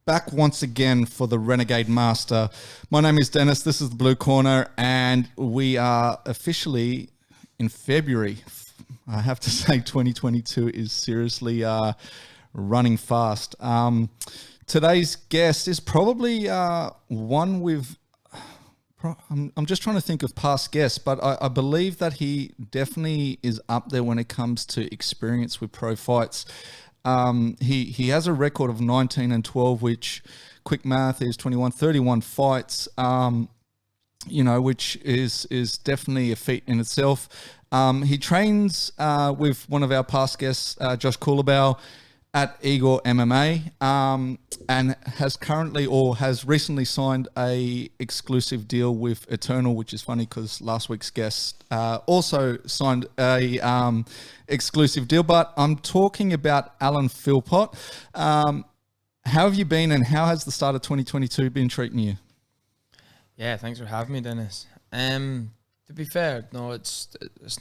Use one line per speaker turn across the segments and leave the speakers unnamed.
back once again for the Renegade Master. My name is Dennis. This is the Blue Corner, and we are officially in February. I have to say 2022 is seriously running fast. Today's guest is probably one we've... I'm just trying to think of past guests, but I believe that he definitely is up there when it comes to experience with pro fights. He has a record of 19-12, which, quick math, is 31 fights, which is definitely a feat in itself. He trains with one of our past guests, Josh Coolabell, at Eagle MMA, and has recently signed a exclusive deal with Eternal, which is funny because last week's guest also signed a exclusive deal. But I'm talking about Alan Philpott. How have you been, and how has the start of 2022 been treating you?
Yeah, thanks for having me, Dennis. To be fair, no, it's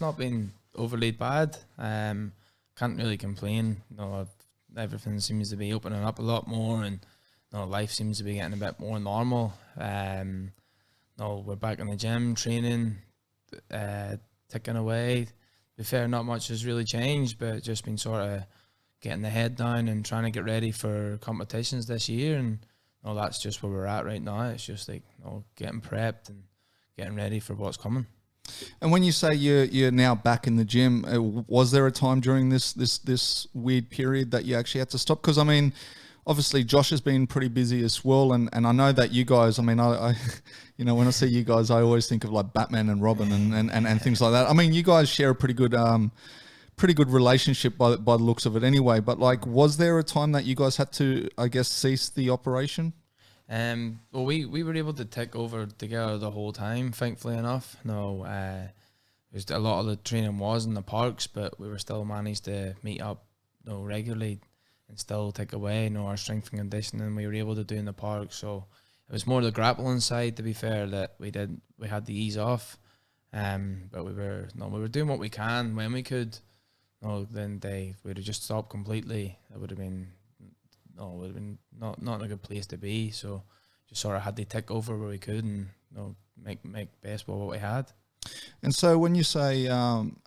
not been overly bad. Can't really complain. No, everything seems to be opening up a lot more, and life seems to be getting a bit more normal. We're back in the gym training, ticking away. To be fair, not much has really changed, but just been sort of getting the head down and trying to get ready for competitions this year. And that's just where we're at right now. It's just like getting prepped and getting ready for what's coming.
And when you say you're now back in the gym, was there a time during this weird period that you actually had to stop? Because I mean, obviously Josh has been pretty busy as well, and I know that you guys. I mean, I when I see you guys, I always think of like Batman and Robin and things like that. I mean, you guys share a pretty good relationship by the looks of it, anyway. But like, was there a time that you guys had to, I guess, cease the operation?
Well, we were able to take over together the whole time, thankfully enough. A lot of the training was in the parks, but we were still managed to meet up regularly and still take away our strength and conditioning we were able to do in the park. So it was more the grappling side, to be fair, that we had to ease off. But we were doing what we can when we could. Then we'd have just stopped completely. It would have been not a good place to be. So just sort of had to take over where we could and make best of what we had.
And so when you say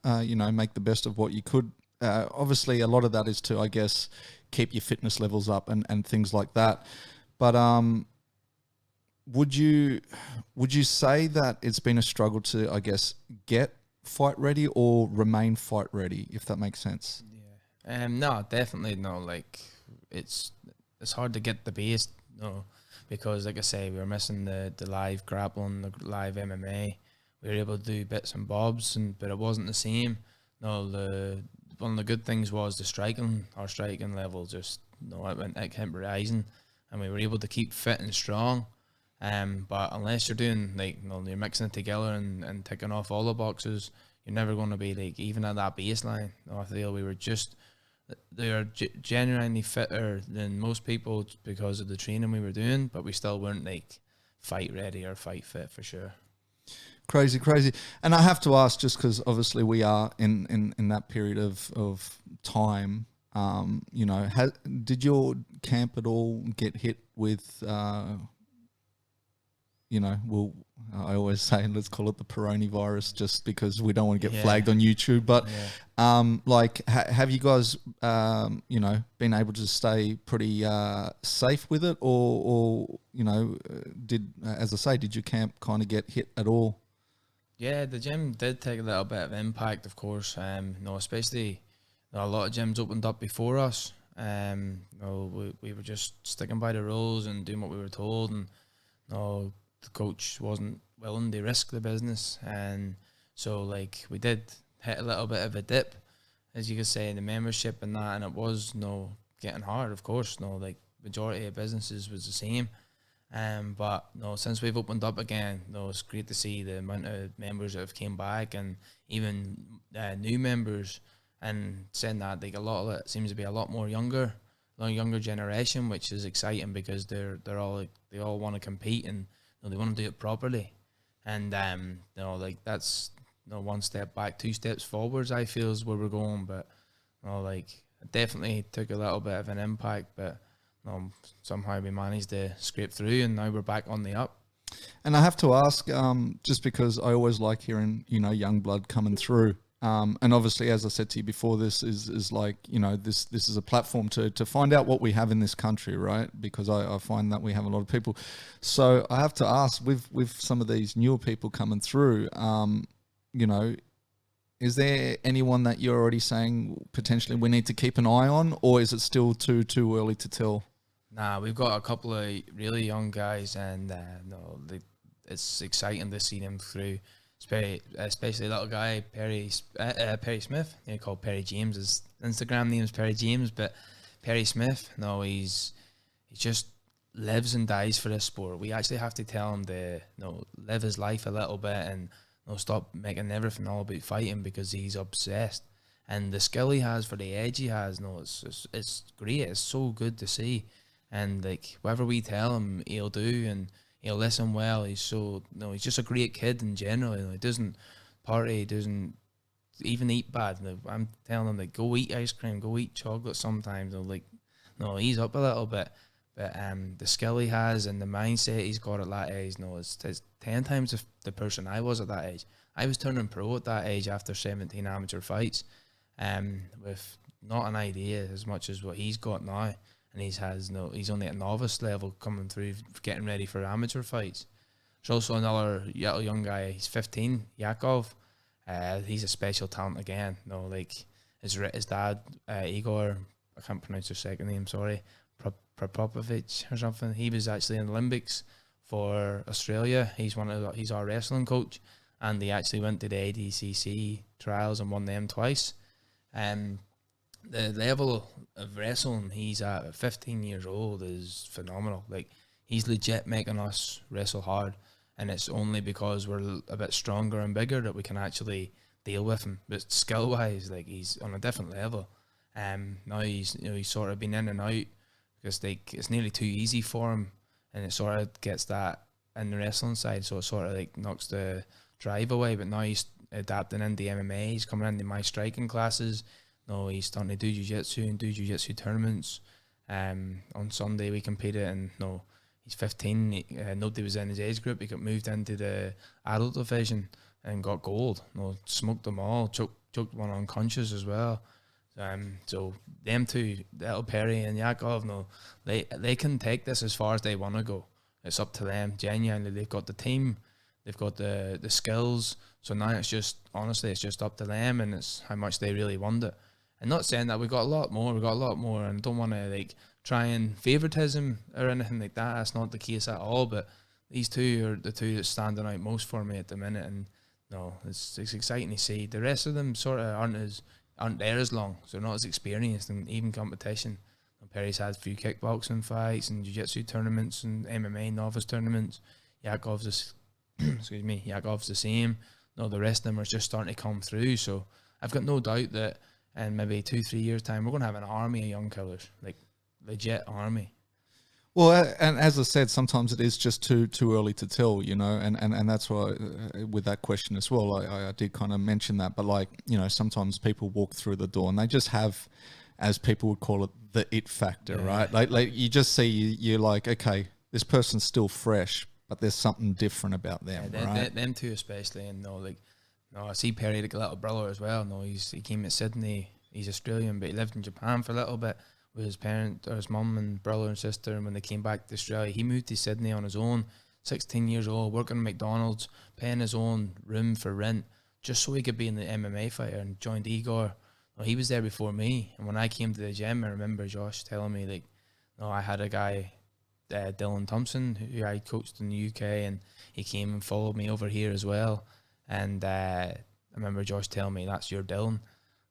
make the best of what you could, obviously a lot of that is to, I guess, keep your fitness levels up and things like that. But would you say that it's been a struggle to, I guess, get fight ready or remain fight ready, if that makes sense?
Yeah. No, definitely no. Like it's hard to get the base, because like I say, we were missing the live grappling, the live MMA. We were able to do bits and bobs, but it wasn't the same. One of the good things was our striking level just it kept rising, and we were able to keep fit and strong. But unless you're doing you're mixing it together and ticking off all the boxes, you're never going to be even at that baseline. I feel they are genuinely fitter than most people because of the training we were doing, but we still weren't fight ready or fight fit for sure.
Crazy. And I have to ask, just because obviously we are in that period of time, did your camp at all get hit with, I always say, let's call it the coronavirus, just because we don't want to get flagged on YouTube. But have you guys, been able to stay pretty safe with it, or did your camp kind of get hit at all?
Yeah, the gym did take a little bit of impact, of course. Especially a lot of gyms opened up before us. We were just sticking by the rules and doing what we were told, and the coach wasn't willing to risk the business, and so we did hit a little bit of a dip, as you could say, in the membership and that, and it was getting hard, of course. Majority of businesses was the same. But since we've opened up again, it's great to see the amount of members that have came back, and even new members, and saying that a lot of it seems to be a lot more younger generation, which is exciting because they all want to compete, and they want to do it properly, and that's one step back, two steps forwards, I feel, is where we're going. But it definitely took a little bit of an impact, but somehow we managed to scrape through, and now we're back on the up.
And I have to ask, just because I always like hearing, young blood coming through. And obviously, as I said to you before, this is like, this is a platform to find out what we have in this country, right? Because I find that we have a lot of people. So I have to ask, with some of these newer people coming through, is there anyone that you're already saying potentially we need to keep an eye on, or is it still too early to tell?
Nah, we've got a couple of really young guys, and it's exciting to see them through. Especially a little guy, Perry Smith. They call Perry James. His Instagram name is Perry James, but Perry Smith. No, he just lives and dies for this sport. We actually have to tell him to live his life a little bit and stop making everything all about fighting, because he's obsessed. And the skill he has for the edge he has, it's great. It's so good to see. And like whatever we tell him, he'll do, and he'll listen well. He's just a great kid in general. He doesn't party, doesn't even eat bad. I'm telling him, like, go eat ice cream, go eat chocolate sometimes. He's up a little bit. But the skill he has and the mindset he's got at that age, it's 10 times the person I was at that age. I was turning pro at that age after 17 amateur fights, with not an idea as much as what he's got now. And he's only at novice level coming through, getting ready for amateur fights. There's also another young guy, he's 15, Yakov. He's a special talent again. His dad, Igor, I can't pronounce his second name, sorry, Propovic or something. He was actually in the Olympics for Australia. He's our wrestling coach, and he actually went to the ADCC trials and won them twice. The level of wrestling he's at 15 years old is phenomenal. Like, he's legit making us wrestle hard, and it's only because we're a bit stronger and bigger that we can actually deal with him. But skill wise, like, he's on a different level. Now he's sort of been in and out because it's nearly too easy for him, and it sort of gets that in the wrestling side, so it sort of like knocks the drive away. But now he's adapting into MMA. He's coming into my striking classes. He's starting to do jiu-jitsu and do jiu-jitsu tournaments. On Sunday we competed, and he's 15. Nobody was in his age group. He got moved into the adult division and got gold. Smoked them all. Choked one unconscious as well. So them two, little Perry and Yakov, they can take this as far as they want to go. It's up to them. Genuinely, they've got the team, they've got the skills. So now it's just up to them, and it's how much they really want it. And not saying that we've got a lot more, and I don't want to try and favoritism or anything like that. That's not the case at all. But these two are the two that's standing out most for me at the minute, and it's exciting to see. The rest of them sort of aren't there as long, so they're not as experienced in even competition. Perry's had a few kickboxing fights and jiu-jitsu tournaments and MMA novice tournaments. Yakov's the same. The rest of them are just starting to come through. So I've got no doubt that in maybe 2-3 years' time, we're going to have an army of young killers, like legit army.
Well, and as I said, sometimes it is just too early to tell, and that's why with that question as well, I did kind of mention that. But sometimes people walk through the door and they just have, as people would call it, the it factor, right? Like you just see, you're like, okay, this person's still fresh, but there's something different about them, right?
Them two especially, and I see Perry like a little brother as well. He came to Sydney. He's Australian, but he lived in Japan for a little bit with his parents, or his mum and brother and sister. And when they came back to Australia, he moved to Sydney on his own, 16 years old, working at McDonald's, paying his own room for rent, just so he could be in the MMA fighter, and joined Igor. He was there before me. And when I came to the gym, I remember Josh telling me, I had a guy, Dylan Thompson, who I coached in the UK, and he came and followed me over here as well. And I remember Josh telling me, that's your Dylan.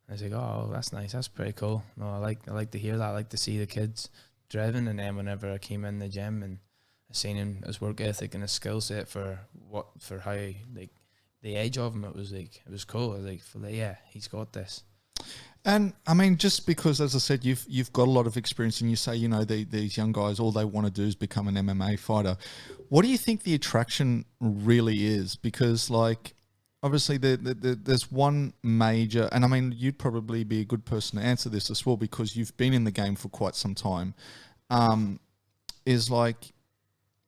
I was like, oh, that's nice. That's pretty cool. I like to hear that. I like to see the kids driven. And then whenever I came in the gym and I seen him, his work ethic and his skill set for how the edge of him, it was cool. I was like, yeah, he's got this.
And I mean, just because, as I said, you've got a lot of experience, and you say, these young guys, all they want to do is become an MMA fighter. What do you think the attraction really is? Because obviously there's one major, and I mean, you'd probably be a good person to answer this as well, because you've been in the game for quite some time. is like,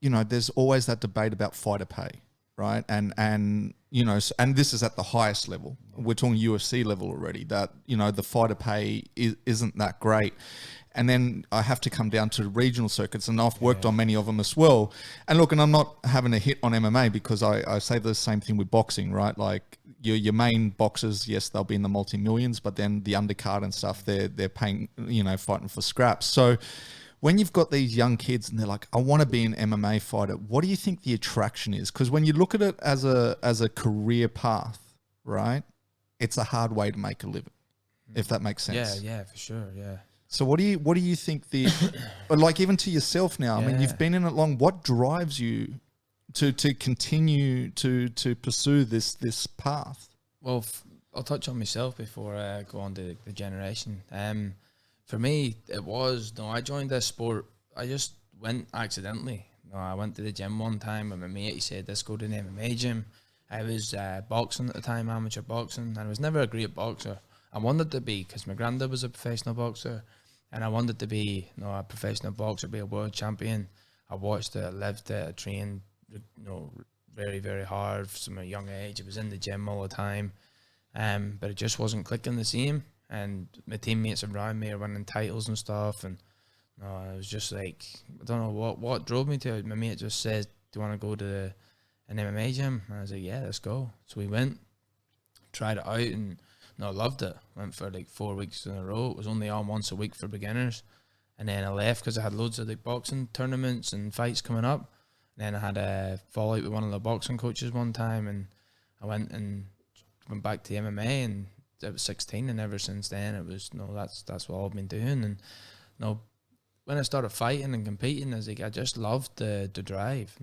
there's always that debate about fighter pay, right? And and this is at the highest level. We're talking UFC level already, that, the fighter pay isn't that great. And then I have to come down to regional circuits, and I've worked on many of them as well. And look, and I'm not having a hit on MMA, because I say the same thing with boxing, right? Like your main boxers, yes, they'll be in the multi-millions, but then the undercard and stuff, they're paying, fighting for scraps. So when you've got these young kids and they're like, I want to be an MMA fighter, what do you think the attraction is? Because when you look at it as a career path, right, it's a hard way to make a living, if that makes sense.
Yeah, for sure, yeah.
So what do you think but like, even to yourself now, I mean, you've been in it long. What drives you to continue to pursue this path?
Well, I'll touch on myself before I go on to the generation. For me, it was, I joined this sport, I just went accidentally. I went to the gym one time and my mate, he said, let's go to an MMA gym. I was boxing at the time, amateur boxing, and I was never a great boxer. I wanted to be, because my granddad was a professional boxer, and I wanted to be a professional boxer, be a world champion. I watched it, I lived it, I trained very, very hard from a young age. I was in the gym all the time, but it just wasn't clicking the same. And my teammates around me are winning titles and stuff, and I was just like, I don't know what drove me to it. My mate just said, do you want to go to an MMA gym? And I was like, yeah, let's go. So we went, tried it out, and I loved it. Went for like 4 weeks in a row. It was only on once a week for beginners. And then I left because I had loads of like boxing tournaments and fights coming up. And then I had a fallout with one of the boxing coaches one time, and I went back to MMA, and I was 16, and ever since then it was that's what I've been doing. And when I started fighting and competing, I just loved the drive.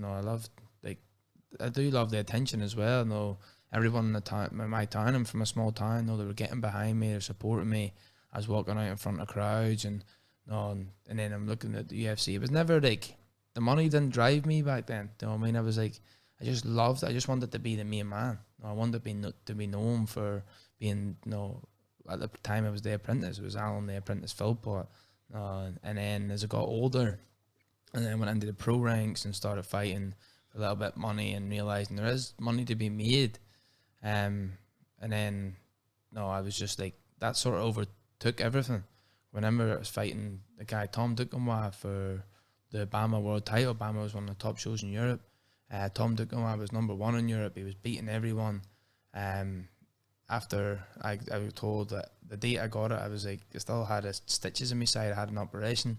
I do love the attention as well. Everyone in my town, I'm from a small town, they were getting behind me, they're supporting me. I was walking out in front of crowds, and then I'm looking at the UFC. It was never like, the money didn't drive me back then. You know what I mean? I was like, I just wanted to be the main man. I wanted to be known for being, at the time I was the apprentice. It was Alan the Apprentice Philpott. And then as I got older, and then went into the pro ranks and started fighting for a little bit of money, and realising there is money to be made. And then, I was just like, that sort of overtook everything. Whenever I was fighting the guy Tom Duquesnoy for the BAMMA world title, BAMMA was one of the top shows in Europe. Tom Duquesnoy was #1 in Europe. He was beating everyone. After I was told that the date I got it, I was like, I still had stitches in my side. I had an operation,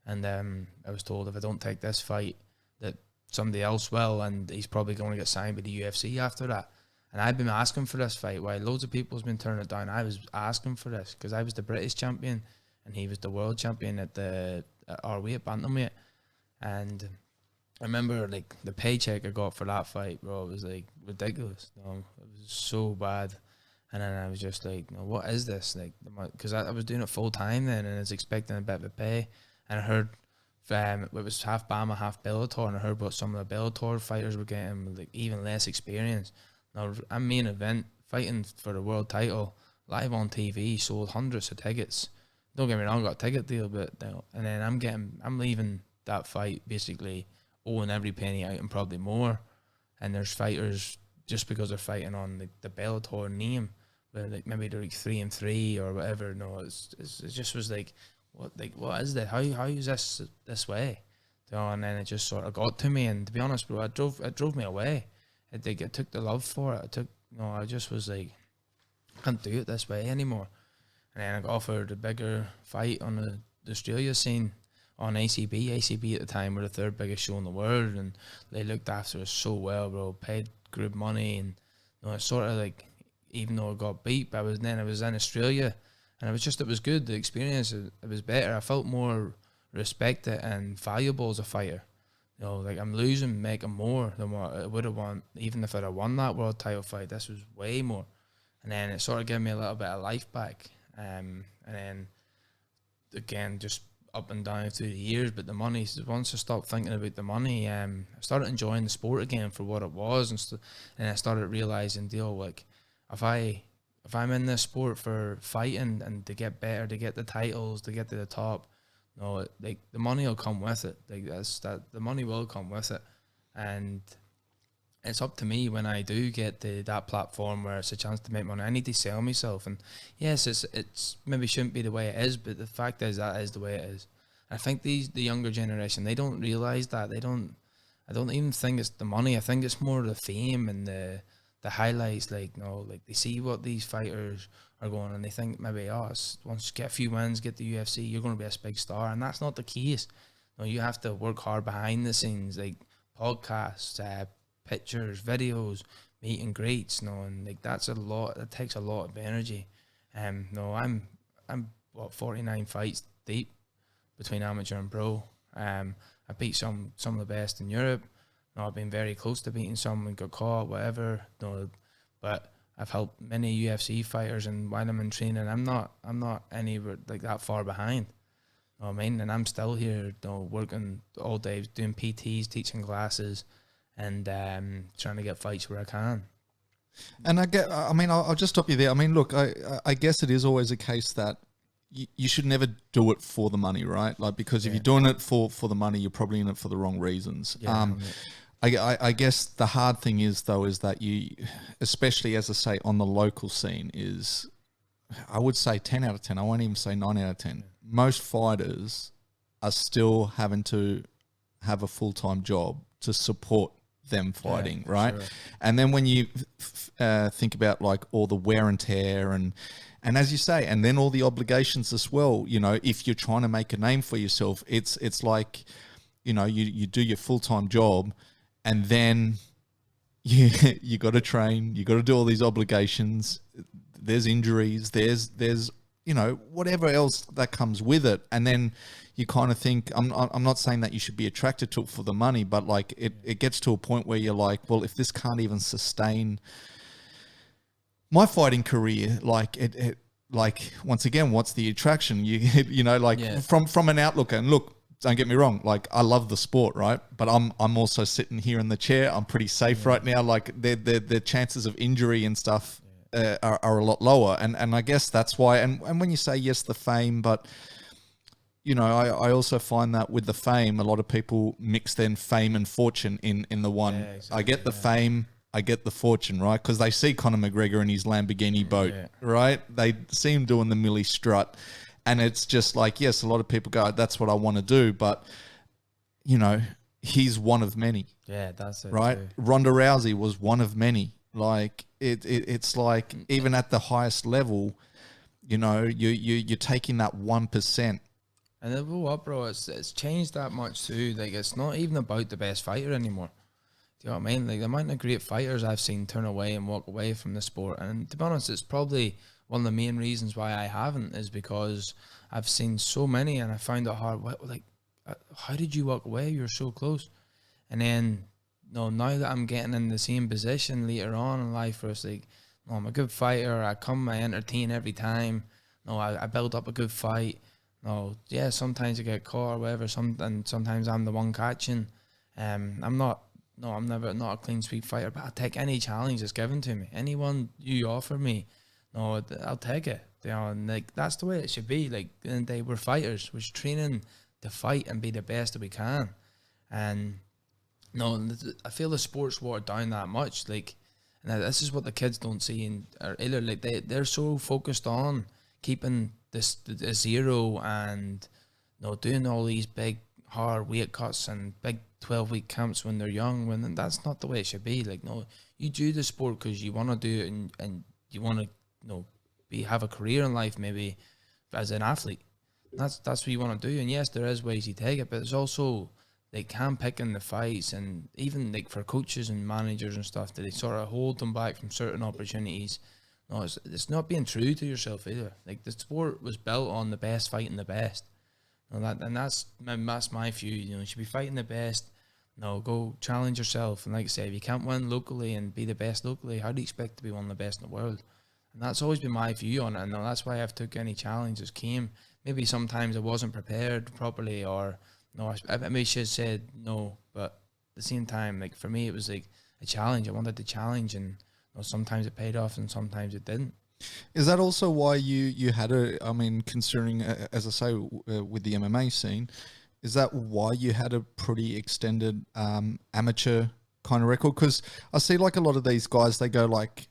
and I was told if I don't take this fight, that somebody else will, and he's probably going to get signed by the UFC after that. And I've been asking for this fight while loads of people's been turning it down. I was asking for this because I was the British champion and he was the world champion at our weight, bantamweight. And I remember like the paycheck I got for that fight, bro, it was like ridiculous. It was so bad. And then I was just like, what is this? Like, because I was doing it full time then, and I was expecting a bit of a pay. And I heard it was half BAMMA, half Bellator, and I heard what some of the Bellator fighters were getting, like even less experience. Now, I'm main event fighting for the world title live on TV, sold hundreds of tickets. Don't get me wrong, I got a ticket deal, but and then I'm leaving that fight basically owing every penny out and probably more. And there's fighters just because they're fighting on the Bellator name, where like maybe they're like 3-3 or whatever. No, it just was like, what is that? How is this way? And then it just sort of got to me, and to be honest, bro, it drove me away. It took the love for it. I just was like, I can't do it this way anymore. And then I got offered a bigger fight on the Australia scene on ACB. ACB at the time were the third biggest show in the world, and they looked after us so well, bro. Paid good money, and it's sort of like, even though I got beat, I was in Australia, and it was good. The experience, it was better. I felt more respected and valuable as a fighter. Like I'm losing, making more than what I would have won, even if I'd have won that world title fight. This was way more. And then it sort of gave me a little bit of life back. And then, again, just up and down through the years. But the money, once I stopped thinking about the money, I started enjoying the sport again for what it was. And I started realising, like, if I'm in this sport for fighting and to get better, to get the titles, to get to the top, No, like the money will come with it. Like the money will come with it, and it's up to me when I do get that platform where it's a chance to make money. I need to sell myself, and yes, it's maybe shouldn't be the way it is, but the fact is that is the way it is. I think the younger generation, they don't realize that. I don't even think it's the money. I think it's more the fame and the highlights. Like, like they see what these fighters are going, and they think maybe, once you get a few wins, get the UFC, you're going to be a big star, and that's not the case. No, you have to work hard behind the scenes, like podcasts, pictures, videos, meet and greets, and like that's a lot. It takes a lot of energy. No, I'm 49 fights deep between amateur and pro. I beat some of the best in Europe. I've been very close to beating some and got caught, whatever. But I've helped many UFC fighters, and while I'm in training, I'm not anywhere like that far behind. You know what I mean? And I'm still here, working all day, doing PTs, teaching classes, and trying to get fights where I can.
And I'll just stop you there. I mean, look, I guess it is always a case that you should never do it for the money, right? Like, because if you're doing it for the money, you're probably in it for the wrong reasons. Yeah, I guess the hard thing is that you, especially as I say, on the local scene, is, I would say 10 out of 10. I won't even say 9 out of 10. Most fighters are still having to have a full-time job to support them fighting, right? Sure. And then when you think about like all the wear and tear and as you say, and then all the obligations as well, if you're trying to make a name for yourself, it's like, you do your full-time job, and then you got to train, you got to do all these obligations. There's injuries, there's whatever else that comes with it, and then you kind of think, I'm not saying that you should be attracted to it for the money, but like it gets to a point where you're like, well, if this can't even sustain my fighting career, like like once again, what's the attraction? From an outlook, and look, don't get me wrong, like I love the sport, right? But I'm also sitting here in the chair. I'm pretty safe right now. Like the chances of injury and stuff are a lot lower, and I guess that's why. And when you say yes, the fame, but I also find that with the fame, a lot of people mix then fame and fortune in the one. Yeah, exactly, I get the fame, I get the fortune, right? Because they see Conor McGregor in his Lamborghini boat, right? They see him doing the Millie strut, and it's just like, yes, a lot of people go, that's what I want to do, but he's one of many.
Yeah, that's it.
Right? Too. Ronda Rousey was one of many. Like it's like even at the highest level, you're taking that 1%.
And the blow up, bro, it's changed that much too. Like, it's not even about the best fighter anymore. Do you know what I mean? Like, the amount of great fighters I've seen turn away and walk away from the sport. And to be honest, it's probably one of the main reasons why I haven't, is because I've seen so many and I found it hard. Like, how did you walk away? You're so close. And then, now that I'm getting in the same position later on in life, where it's like, I'm a good fighter. I entertain every time. I build up a good fight. Sometimes I get caught or whatever. Sometimes I'm the one catching. I'm never not a clean sweep fighter, but I'll take any challenge that's given to me. Anyone you offer me, I'll take it. And like, that's the way it should be. Like, in the day, we're fighters. We're training to fight and be the best that we can. And I feel the sport's watered down that much. Like, and this is what the kids don't see either. Like, they're so focused on keeping the zero and doing all these big hard weight cuts and big 12-week camps when they're young, when that's not the way it should be. Like, you do the sport because you want to do it, and you want to have a career in life, maybe as an athlete. That's what you want to do. And yes, there is ways you take it, but there's also like hand-picking the fights, and even like for coaches and managers and stuff, that they sort of hold them back from certain opportunities. It's not being true to yourself either. Like, the sport was built on the best fighting the best. That's my view. You should be fighting the best. Go challenge yourself. And like I say, if you can't win locally and be the best locally, how do you expect to be one of the best in the world? And that's always been my view on it. And that's why I've took any challenges came. Maybe sometimes I wasn't prepared properly, or I maybe should have said no. But at the same time, like, for me, it was like a challenge. I wanted to challenge, and sometimes it paid off and sometimes it didn't.
Is that also why you had I mean, considering, as I say, with the MMA scene, is that why you had a pretty extended amateur kind of record? Because I see like a lot of these guys, they go like,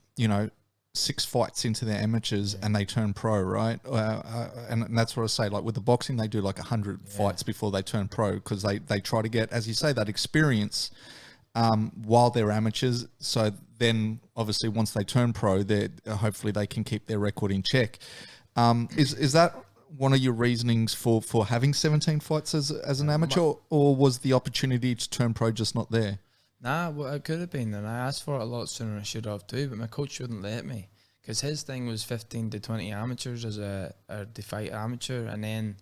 6 fights into their amateurs and they turn pro, right? And that's what I say. Like with the boxing, they do like 100 fights before they turn pro because they try to get, as you say, that experience while they're amateurs. So then, obviously, once they turn pro, they hopefully they can keep their record in check. Is that one of your reasonings for having 17 fights as an amateur, or was the opportunity to turn pro just not there?
Nah, well, it could have been, and I asked for it a lot sooner than I should have too, but my coach wouldn't let me because his thing was 15 to 20 amateurs as a fight amateur, and then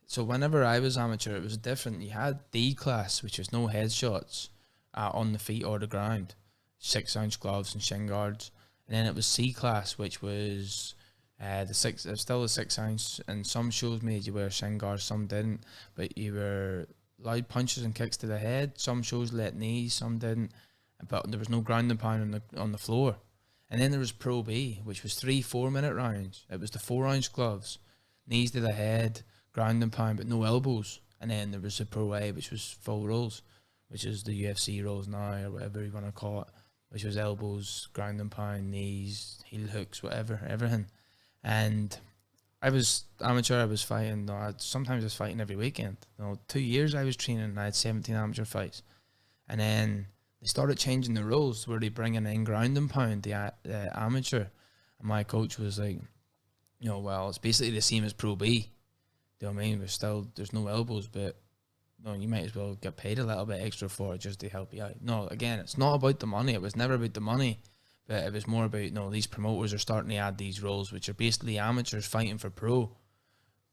so whenever I was amateur, it was different. You had D class, which was no headshots on the feet or the ground, 6-ounce gloves and shin guards, and then it was C class, which was still the 6-ounce, and some shows made you wear shin guards, some didn't, but you were loud punches and kicks to the head. Some shows let knees, some didn't, but there was no ground and pound on the floor. And then there was Pro B, which was 3 4-minute rounds. It was the 4-ounce gloves, knees to the head, ground and pound, but no elbows. And then there was the Pro A, which was full rolls, which is the UFC rolls now, or whatever you want to call it, which was elbows, ground and pound, knees, heel hooks, whatever, everything. And I was amateur, I was fighting, sometimes I was fighting every weekend. 2 years I was training and I had 17 amateur fights. And then they started changing the rules where they bring in ground and pound, the amateur. And my coach was like, well, it's basically the same as Pro B. Do you know what I mean? There's no elbows, but you might as well get paid a little bit extra for it just to help you out. No, again, it's not about the money. It was never about the money. But it was more about, these promoters are starting to add these roles, which are basically amateurs fighting for pro.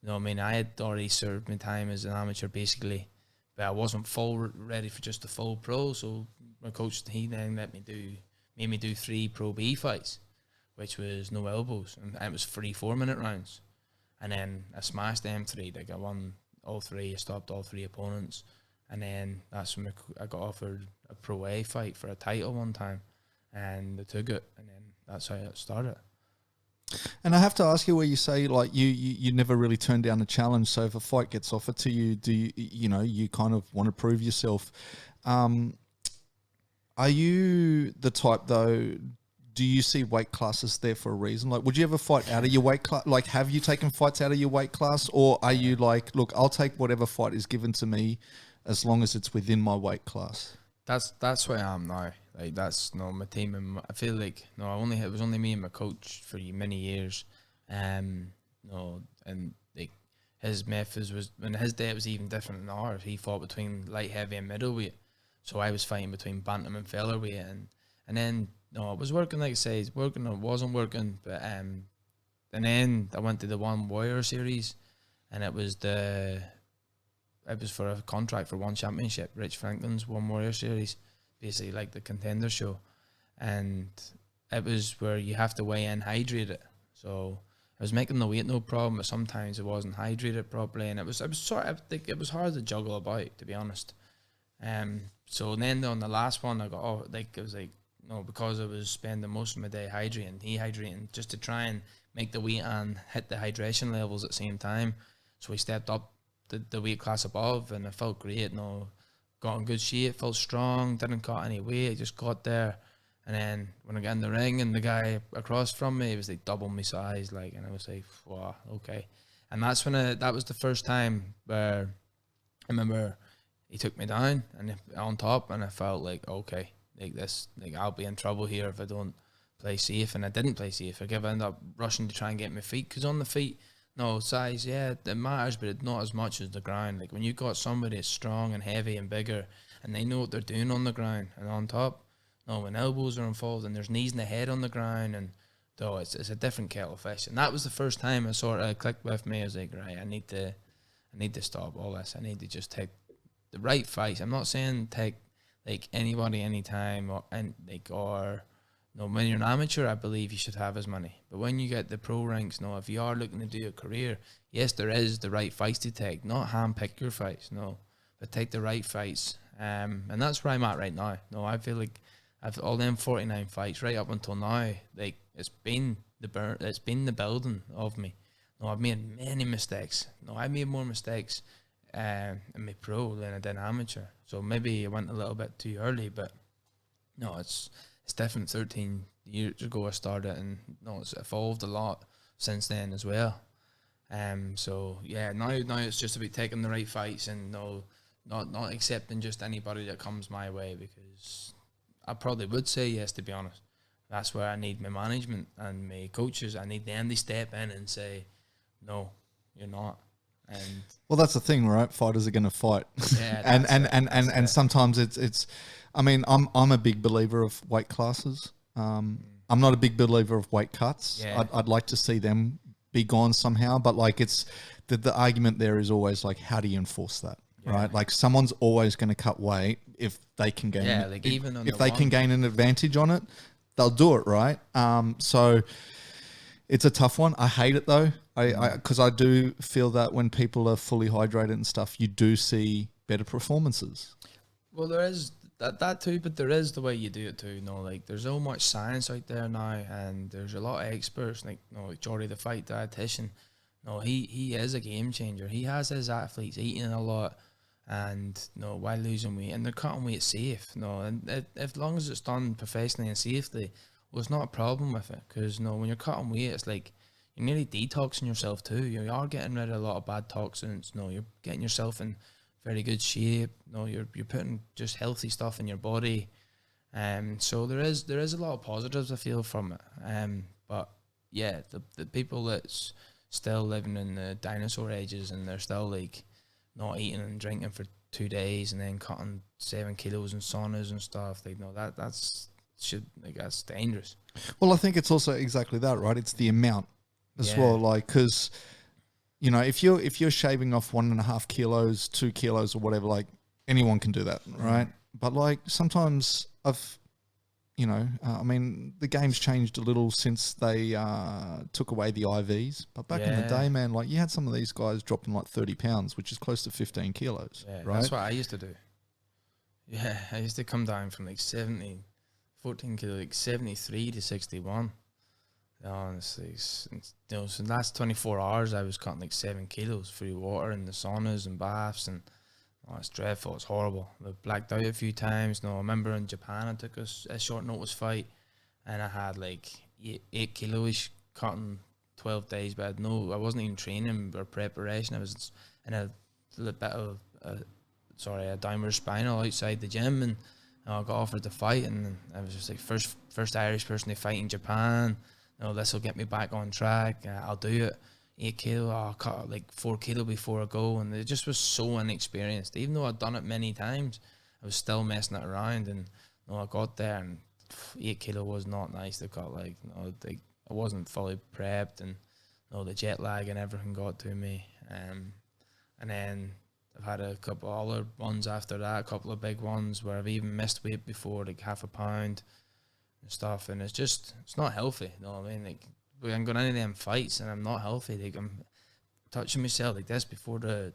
I had already served my time as an amateur, basically, but I wasn't ready for just a full pro. So my coach, he then made me do 3 Pro B fights, which was no elbows, and it was 3 4-minute rounds. And then I smashed them 3. Like I won all 3, I stopped all 3 opponents, and then that's when I got offered a Pro A fight for a title one time. And they took it, and then that's how it started.
And I have to ask you, where you say like you never really turn down a challenge. So if a fight gets offered to you, do you kind of want to prove yourself? Are you the type though? Do you see weight classes there for a reason? Like, would you ever fight out of your weight class? Like, have you taken fights out of your weight class, or are you like, look, I'll take whatever fight is given to me, as long as it's within my weight class?
That's where I am now. Like that's my team, and I feel like it was only me and my coach for many years, and like his methods was, when his day it was even different than ours. He fought between light heavy and middleweight, so I was fighting between bantam and featherweight, and then it was working, like I say, it's working or it wasn't working, but and then I went to the One Warrior series, and it was for a contract for one championship, Rich Franklin's One Warrior series, basically like the Contender show, and it was where you have to weigh in hydrated. So I was making the weight no problem, but sometimes it wasn't hydrated properly, and it was it was hard to juggle about, to be honest. So then on the last one, I got because I was spending most of my day dehydrating just to try and make the weight and hit the hydration levels at the same time. So we stepped up the weight class above, and I felt great. Got in good shape, felt strong, didn't cut any weight, just got there. And then when I got in the ring, and the guy across from me, he was like double my size, and I was like, wow, okay. And that's when that was the first time where I remember he took me down and on top, and I felt like, okay, I'll be in trouble here if I don't play safe. And I didn't play safe. I ended up rushing to try and get my feet, because on the feet, size, yeah, it matters, but it's not as much as the ground. Like when you got somebody that's strong and heavy and bigger, and they know what they're doing on the ground and on top, when elbows are involved and there's knees in the head on the ground, and it's a different kettle of fish. And that was the first time it sort of clicked with me. I was like, right, I need to stop all this. I need to just take the right fights. I'm not saying take like anybody anytime, when you're an amateur, I believe you should have his money. But when you get the pro ranks, if you are looking to do a career, yes, there is the right fights to take. Not hand-pick your fights, but take the right fights. And that's where I'm at right now. I feel like I've all them 49 fights right up until now. Like it's been the building of me. No, I've made many mistakes. No, I made more mistakes in my pro than I did amateur. So maybe I went a little bit too early, but no, it's different. 13 years ago I started, and no, it's evolved a lot since then as well. So yeah, now it's just about taking the right fights and not accepting just anybody that comes my way, because I probably would say yes, to be honest. That's where I need my management and my coaches. I need them to step in and say, no, you're not. And
well, that's the thing, right? Fighters are going to fight.
Yeah,
and sometimes it's. I mean, I'm a big believer of weight classes. I'm not a big believer of weight cuts.
Yeah.
I'd like to see them be gone somehow, but like it's the argument there is always like, how do you enforce that? Yeah. Right? Like someone's always going to cut weight if they can gain.
Yeah, like even
if they can gain an advantage on it, they'll do it, right? So it's a tough one. I hate it though. Because I do feel that when people are fully hydrated and stuff, you do see better performances.
Well, there is that too, but there is the way you do it too. Like there's so much science out there now, and there's a lot of experts like like Jordy the Fight dietitian. He is a game changer. He has his athletes eating a lot, and while losing weight, and they're cutting weight safe. And as long as it's done professionally and safely, well, it's not a problem with it. Because when you're cutting weight, it's like you're nearly detoxing yourself too. You are getting rid of a lot of bad toxins. You're getting yourself in very good shape. You're putting just healthy stuff in your body. So there is a lot of positives I feel from it. But yeah, the people that's still living in the dinosaur ages, and they're still like not eating and drinking for 2 days and then cutting 7 kilos in saunas and stuff, like that's dangerous.
Well, I think it's also exactly that, right? It's the amount as well, like, because if you're shaving off 1.5 kilos, 2 kilos or whatever, like anyone can do that, right? But like sometimes I mean, the game's changed a little since they took away the IVs. But back in the day, man, like you had some of these guys dropping like 30 pounds, which is close to 15 kilos, right? That's
what I used to do. Yeah, I used to come down from like 14 kilos, like 73 to 61. Honestly, so the last 24 hours I was cutting like 7 kilos through water in the saunas and baths, and it's dreadful. It's horrible. I blacked out a few times. I remember in Japan I took a short notice fight, and I had like 8 kilos cutting 12 days, but I wasn't even training or preparation. I was in a little bit of a downward spiral outside the gym, and I got offered to fight, and I was just like first Irish person to fight in Japan. This will get me back on track. I'll do it. 8 kilo, I'll cut like 4 kilo before I go, and it just was so inexperienced. Even though I'd done it many times, I was still messing it around, and I got there, and 8 kilo was not nice to cut. Like, I wasn't fully prepped, and the jet lag and everything got to me. And then I've had a couple other ones after that, a couple of big ones where I've even missed weight before, like 0.5 pound and stuff, and it's not healthy. You know what I mean? Like, I'm going into them fights and I'm not healthy. Like, I'm touching myself like this before the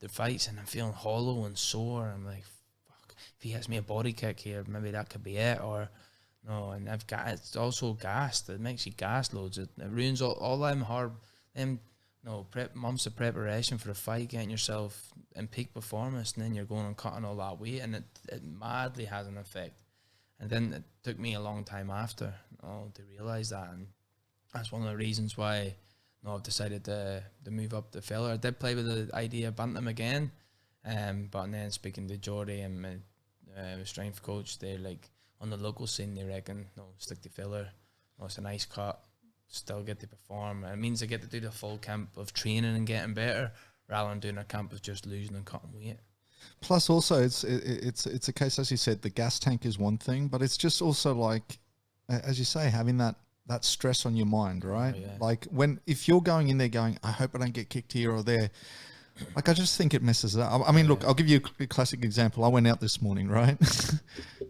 fights, and I'm feeling hollow and sore. I'm like, fuck, if he has me a body kick here, maybe that could be it. Or no, and it's also gassed. It makes you gas loads. It ruins all them hard months of preparation for a fight, getting yourself in peak performance, and then you're going and cutting all that weight, and it madly has an effect. And then it took me a long time after to realise that, and that's one of the reasons why I've decided to move up the filler. I did play with the idea of bantam again, but then speaking to Jordy and my strength coach, they're like, on the local scene, they reckon, stick to filler. It's a nice cut, still get to perform. It means I get to do the full camp of training and getting better, rather than doing a camp of just losing and cutting weight.
Plus, also, it's a case, as you said, the gas tank is one thing, but it's just also like, as you say, having that stress on your mind, right? Oh, yeah. Like if you're going in there going, I hope I don't get kicked here or there. Like, I just think it messes it up. I mean, look, I'll give you a classic example. I went out this morning, right?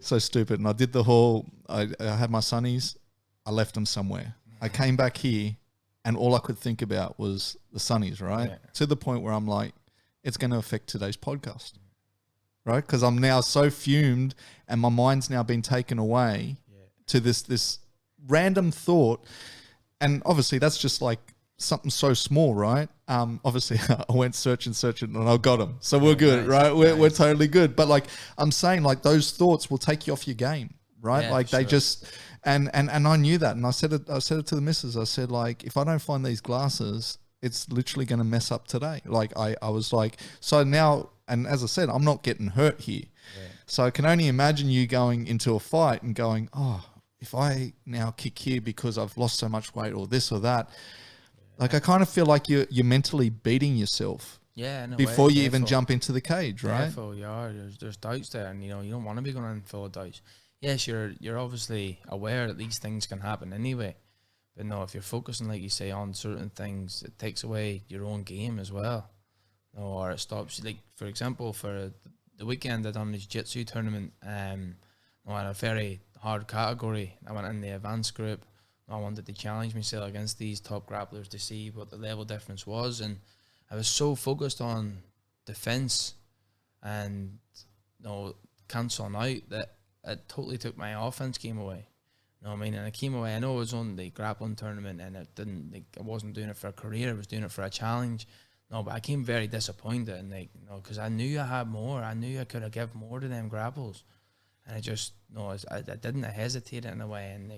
So stupid. And I did the whole, I had my sunnies. I left them somewhere. I came back here and all I could think about was the sunnies, right? Yeah. To the point where I'm like, it's going to affect today's podcast, right? Because I'm now so fumed and my mind's now been taken away to this random thought, and obviously that's just like something so small, right? Obviously I went searching and I got them. So we're good,
nice,
right? We're totally good. But like I'm saying, like those thoughts will take you off your game, right?
Yeah,
like they
sure.
just, and I knew that. And I said it to the missus. I said, like, if I don't find these glasses, it's literally going to mess up today. Like I was like, so now, and as I said, I'm not getting hurt here.
Yeah.
So I can only imagine you going into a fight and going, oh, if I now kick here because I've lost so much weight or this or that, like I kind of feel like you're mentally beating yourself before you even jump into the cage, right?
Careful, you are. There's doubts there, and you know you don't want to be going in full of doubts. Yes, you're obviously aware that these things can happen anyway, but no, if you're focusing, like you say, on certain things, it takes away your own game as well. No, or it stops. Like for example, for the weekend I done the jiu-jitsu tournament, I had a very hard category. I went in the advanced group. I wanted to challenge myself against these top grapplers to see what the level difference was, and I was so focused on defense and cancelling out that it totally took my offense game away. You know what I mean? And it came away. I know it was on the grappling tournament, and it didn't. Like, I wasn't doing it for a career. I was doing it for a challenge. No, but I came very disappointed, and because I knew I had more. I knew I could have given more to them grapples, and I just I didn't. I hesitated in a way, and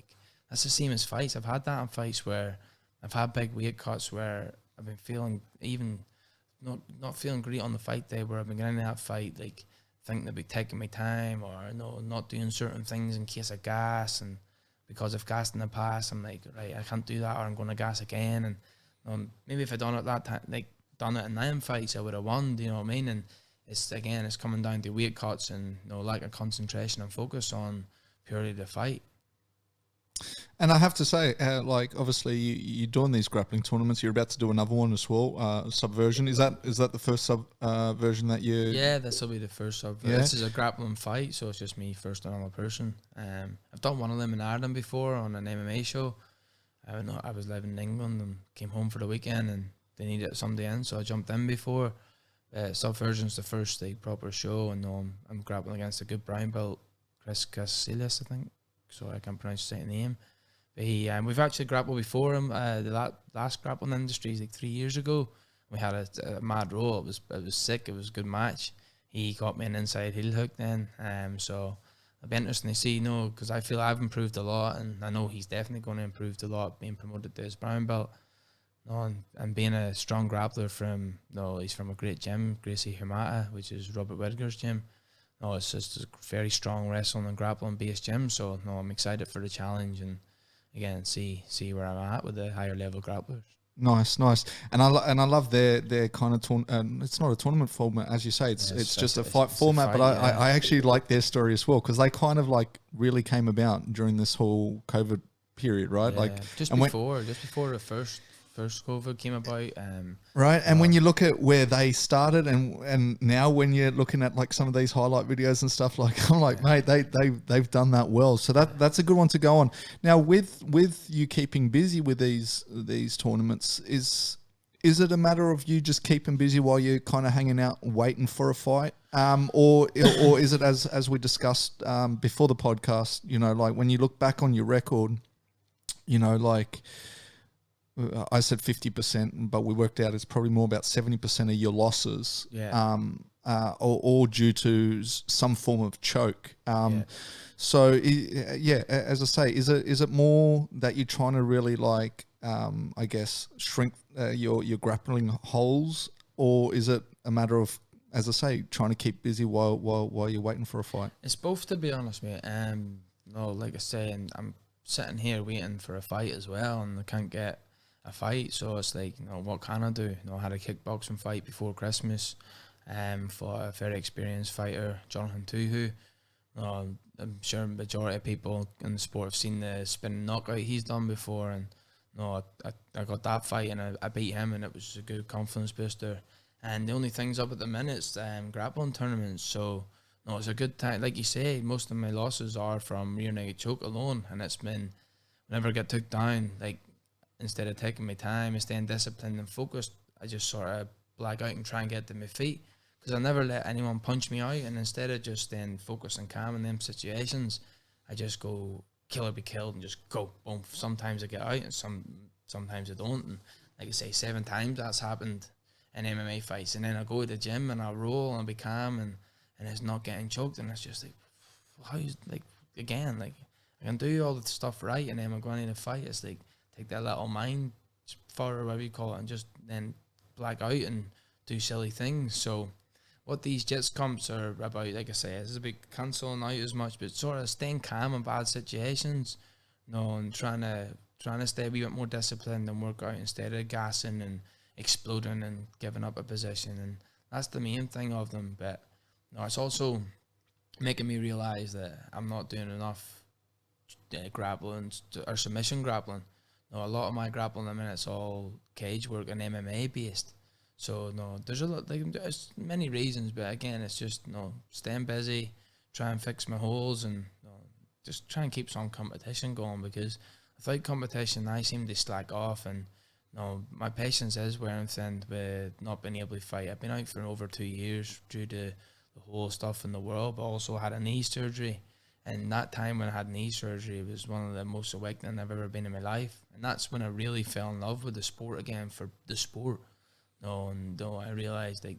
that's the same as fights. I've had that in fights where I've had big weight cuts where I've been feeling even not feeling great on the fight day, where I've been getting that fight like thinking about taking my time or not doing certain things in case of gas, and because I've gassed in the past, I'm like, right, I can't do that, or I'm going to gas again. And maybe if I done it that time, like done it in 9 fights, I would have won. Do you know what I mean? And it's coming down to weight cuts and lack of concentration and focus on purely the fight.
And I have to say, like, obviously you're doing these grappling tournaments. You're about to do another one as well, Subversion. Is that the first version that you?
Yeah, this will be the first Subversion.
Yeah.
This is a grappling fight, so it's just me first another person. I've done one of them in Ireland before on an MMA show. I was living in England and came home for the weekend, and they needed somebody in, so I jumped in before. Subversion's the first proper show, and I'm grappling against a good brown belt, Chris Casillas, I think. So I can't pronounce his name. But we've actually grappled before him. The last grappling industry is like 3 years ago. We had a mad roll. It was sick. It was a good match. He got me an inside heel hook then. So it'll be interesting to see, because I feel I've improved a lot, and I know he's definitely going to improve a lot, being promoted to his brown belt. And being a strong grappler he's from a great gym, Gracie Humata, which is Robert Whittaker's gym. It's just a very strong wrestling and grappling based gym. So I'm excited for the challenge and again see where I'm at with the higher level grapplers. Nice.
And I love their kind of it's not a tournament format, as you say. It's just a fight format. But I actually like their story as well, because they kind of like really came about during this whole COVID period, right?
Yeah,
like
just before the first COVID came about.
Right, and when you look at where they started and now when you're looking at like some of these highlight videos and stuff, like I'm like, mate, they've done that well. So that's a good one to go on. Now with you keeping busy with these tournaments, is it a matter of you just keeping busy while you're kind of hanging out waiting for a fight? Or is it as we discussed before the podcast, like when you look back on your record, like I said 50%, but we worked out it's probably more about 70% of your losses, all due to some form of choke. So, as I say, is it more that you're trying to really like, I guess, shrink your grappling holes, or is it a matter of, as I say, trying to keep busy while you're waiting for a fight?
It's both, to be honest, mate. Like I say, and I'm sitting here waiting for a fight as well, and I can't get a fight, so it's like, what can I do? I had a kickboxing fight before Christmas, for a very experienced fighter, Jonathan Tuhu. I'm sure the majority of people in the sport have seen the spinning knockout he's done before, and I got that fight and I beat him, and it was a good confidence booster. And the only thing's up at the minute is grappling tournaments, so it's a good time. Like you say, most of my losses are from rear naked choke alone, and it's been, whenever I get took down, like, instead of taking my time and staying disciplined and focused, I just sort of black out and try and get to my feet, because I never let anyone punch me out. And instead of just staying focused and calm in them situations, I just go kill or be killed and just go, boom. Sometimes I get out and sometimes I don't. And like I say, 7 times that's happened in MMA fights. And then I go to the gym and I roll and I'll be calm and it's not getting choked. And it's just like, how is, like, again, like, I can do all the stuff right and then I'm going in a fight. It's like, take that little mind fire or whatever you call it and just then black out and do silly things. So what these jits comps are about, like I say, is a bit cancelling out as much, but sort of staying calm in bad situations, you know, and trying to stay a wee bit more disciplined and work out instead of gassing and exploding and giving up a position. And that's the main thing of them. But no, it's also making me realise that I'm not doing enough grappling or submission grappling. No, a lot of my grappling at the minute's all cage work and MMA based. So no, there's a lot, like, there's many reasons, but again, it's just staying busy, try and fix my holes, and just try and keep some competition going, because without competition, I seem to slack off, and my patience is wearing thin with not being able to fight. I've been out for over 2 years due to the whole stuff in the world, but also had a knee surgery. And that time when I had knee surgery, it was one of the most awakening I've ever been in my life. And that's when I really fell in love with the sport again, for the sport. I realized, like,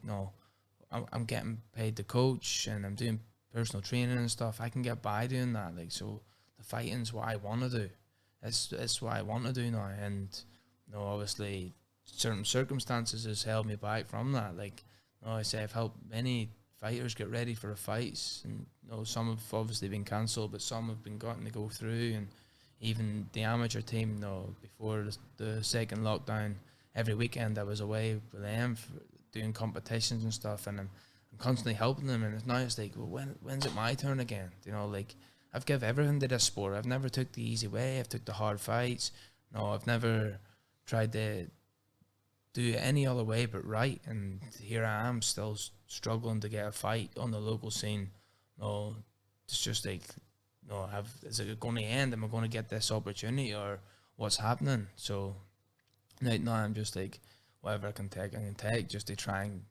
I'm getting paid to coach and I'm doing personal training and stuff. I can get by doing that. Like, so the fighting's what I want to do. It's what I want to do now. And obviously certain circumstances has held me back from that. Like, I say I've helped many fighters get ready for the fights, and some have obviously been cancelled, but some have been gotten to go through. And even the amateur team, before the second lockdown, every weekend I was away with them doing competitions and stuff, and I'm constantly helping them. And now it's like, well, when's it my turn again? Like, I've give everything to this sport. I've never took the easy way. I've took the hard fights. I've never tried to do it any other way but right. And here I am still struggling to get a fight on the local scene. It's just like, is it going to end? Am I going to get this opportunity, or what's happening? So right now I'm just like, whatever I can take just to try and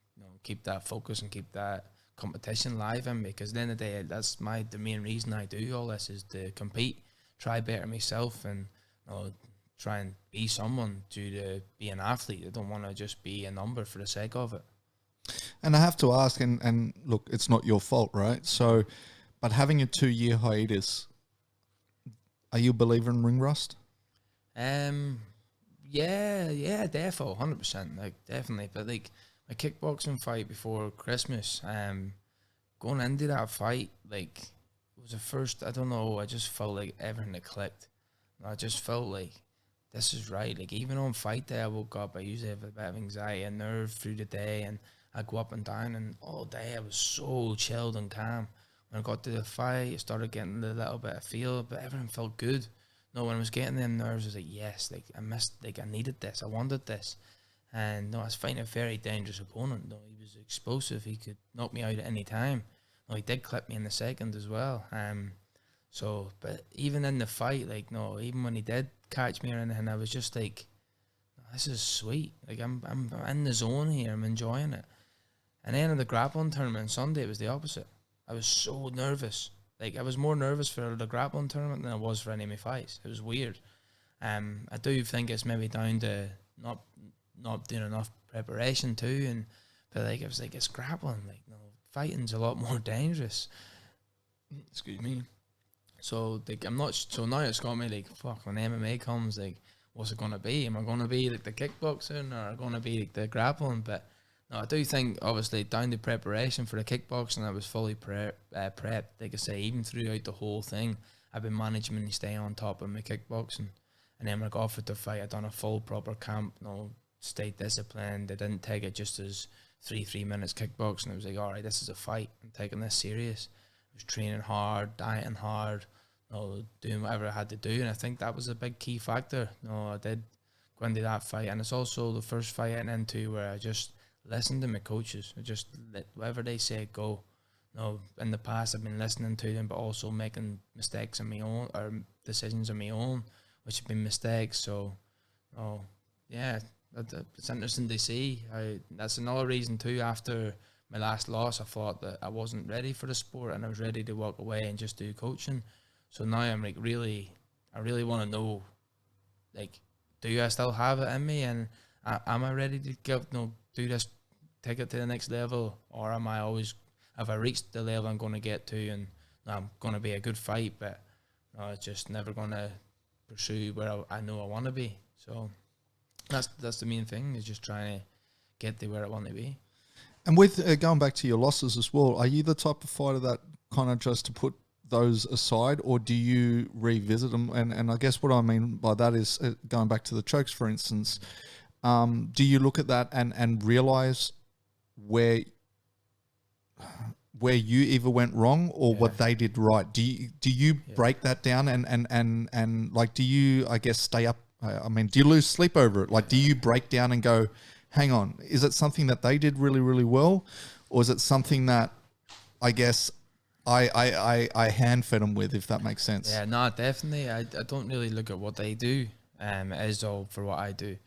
keep that focus and keep that competition live in me, because at the end of the day, that's the main reason I do all this, is to compete, try better myself, and try and be someone due to be an athlete. I don't want to just be a number for the sake of it.
And I have to ask, and look, it's not your fault, right? So, but having a 2-year hiatus, are you a believer in ring rust?
Yeah, definitely, 100%, like, definitely. But like, my kickboxing fight before Christmas, going into that fight, like, it was the first, I don't know, I just felt like everything had clicked. I just felt like, this is right. Like, even on fight day, I woke up, I usually have a bit of anxiety and nerve through the day, and I go up and down, and all day I was so chilled and calm. When I got to the fight, I started getting a little bit of feel, but everything felt good. When I was getting them nerves, I was like, yes, like, I needed this, I wanted this. And I was fighting a very dangerous opponent. He was explosive, he could knock me out at any time. He did clip me in the second as well. So, but even in the fight, like, even when he did catch me or anything, I was just like, this is sweet. Like, I'm in the zone here, I'm enjoying it. And then in the grappling tournament on Sunday, it was the opposite. I was so nervous. Like, I was more nervous for the grappling tournament than I was for any of my fights. It was weird. I do think it's maybe down to not doing enough preparation too. But like, I was like, it's grappling. Like, fighting's a lot more dangerous. Excuse me. So like, I'm not. So now it's got me like, fuck. When MMA comes, like, what's it gonna be? Am I gonna be like the kickboxing, or gonna be like the grappling? But no, I do think, obviously, down to preparation for the kickboxing, I was fully prepped. Like I say, even throughout the whole thing, I've been managing to stay on top of my kickboxing. And then when I got offered the fight, I done a full proper camp. Stayed disciplined. I didn't take it just as 3 minutes kickboxing. I was like, all right, this is a fight. I'm taking this serious. I was training hard, dieting hard, doing whatever I had to do. And I think that was a big key factor. I did go into that fight. And it's also the first fight I went into where I just listened to my coaches. I just let whatever they say go. In the past I've been listening to them, but also making mistakes on my own, or decisions on my own, which have been mistakes. So, yeah, it's interesting to see. That's another reason too. After my last loss, I thought that I wasn't ready for the sport, and I was ready to walk away and just do coaching. So now I'm like I really want to know, like, do I still have it in me, and am I ready to do this, take it to the next level, or am I always, have I reached the level I'm going to get to, and I'm going to be a good fight, but it's just never going to pursue where I know I want to be. So that's the main thing, is just trying to get to where I want to be.
And with going back to your losses as well, are you the type of fighter that kind of just to put those aside, or do you revisit them? And I guess what I mean by that is going back to the chokes, for instance. Do you look at that and realize where you either went wrong or what they did right? Do you break that down and like, do you, I guess, stay up? I mean, do you lose sleep over it? Like, do you break down and go, hang on, is it something that they did really, really well? Or is it something that, I guess, I hand fed them with, if that makes sense?
Yeah, no, definitely. I don't really look at what they do. It is all for what I do.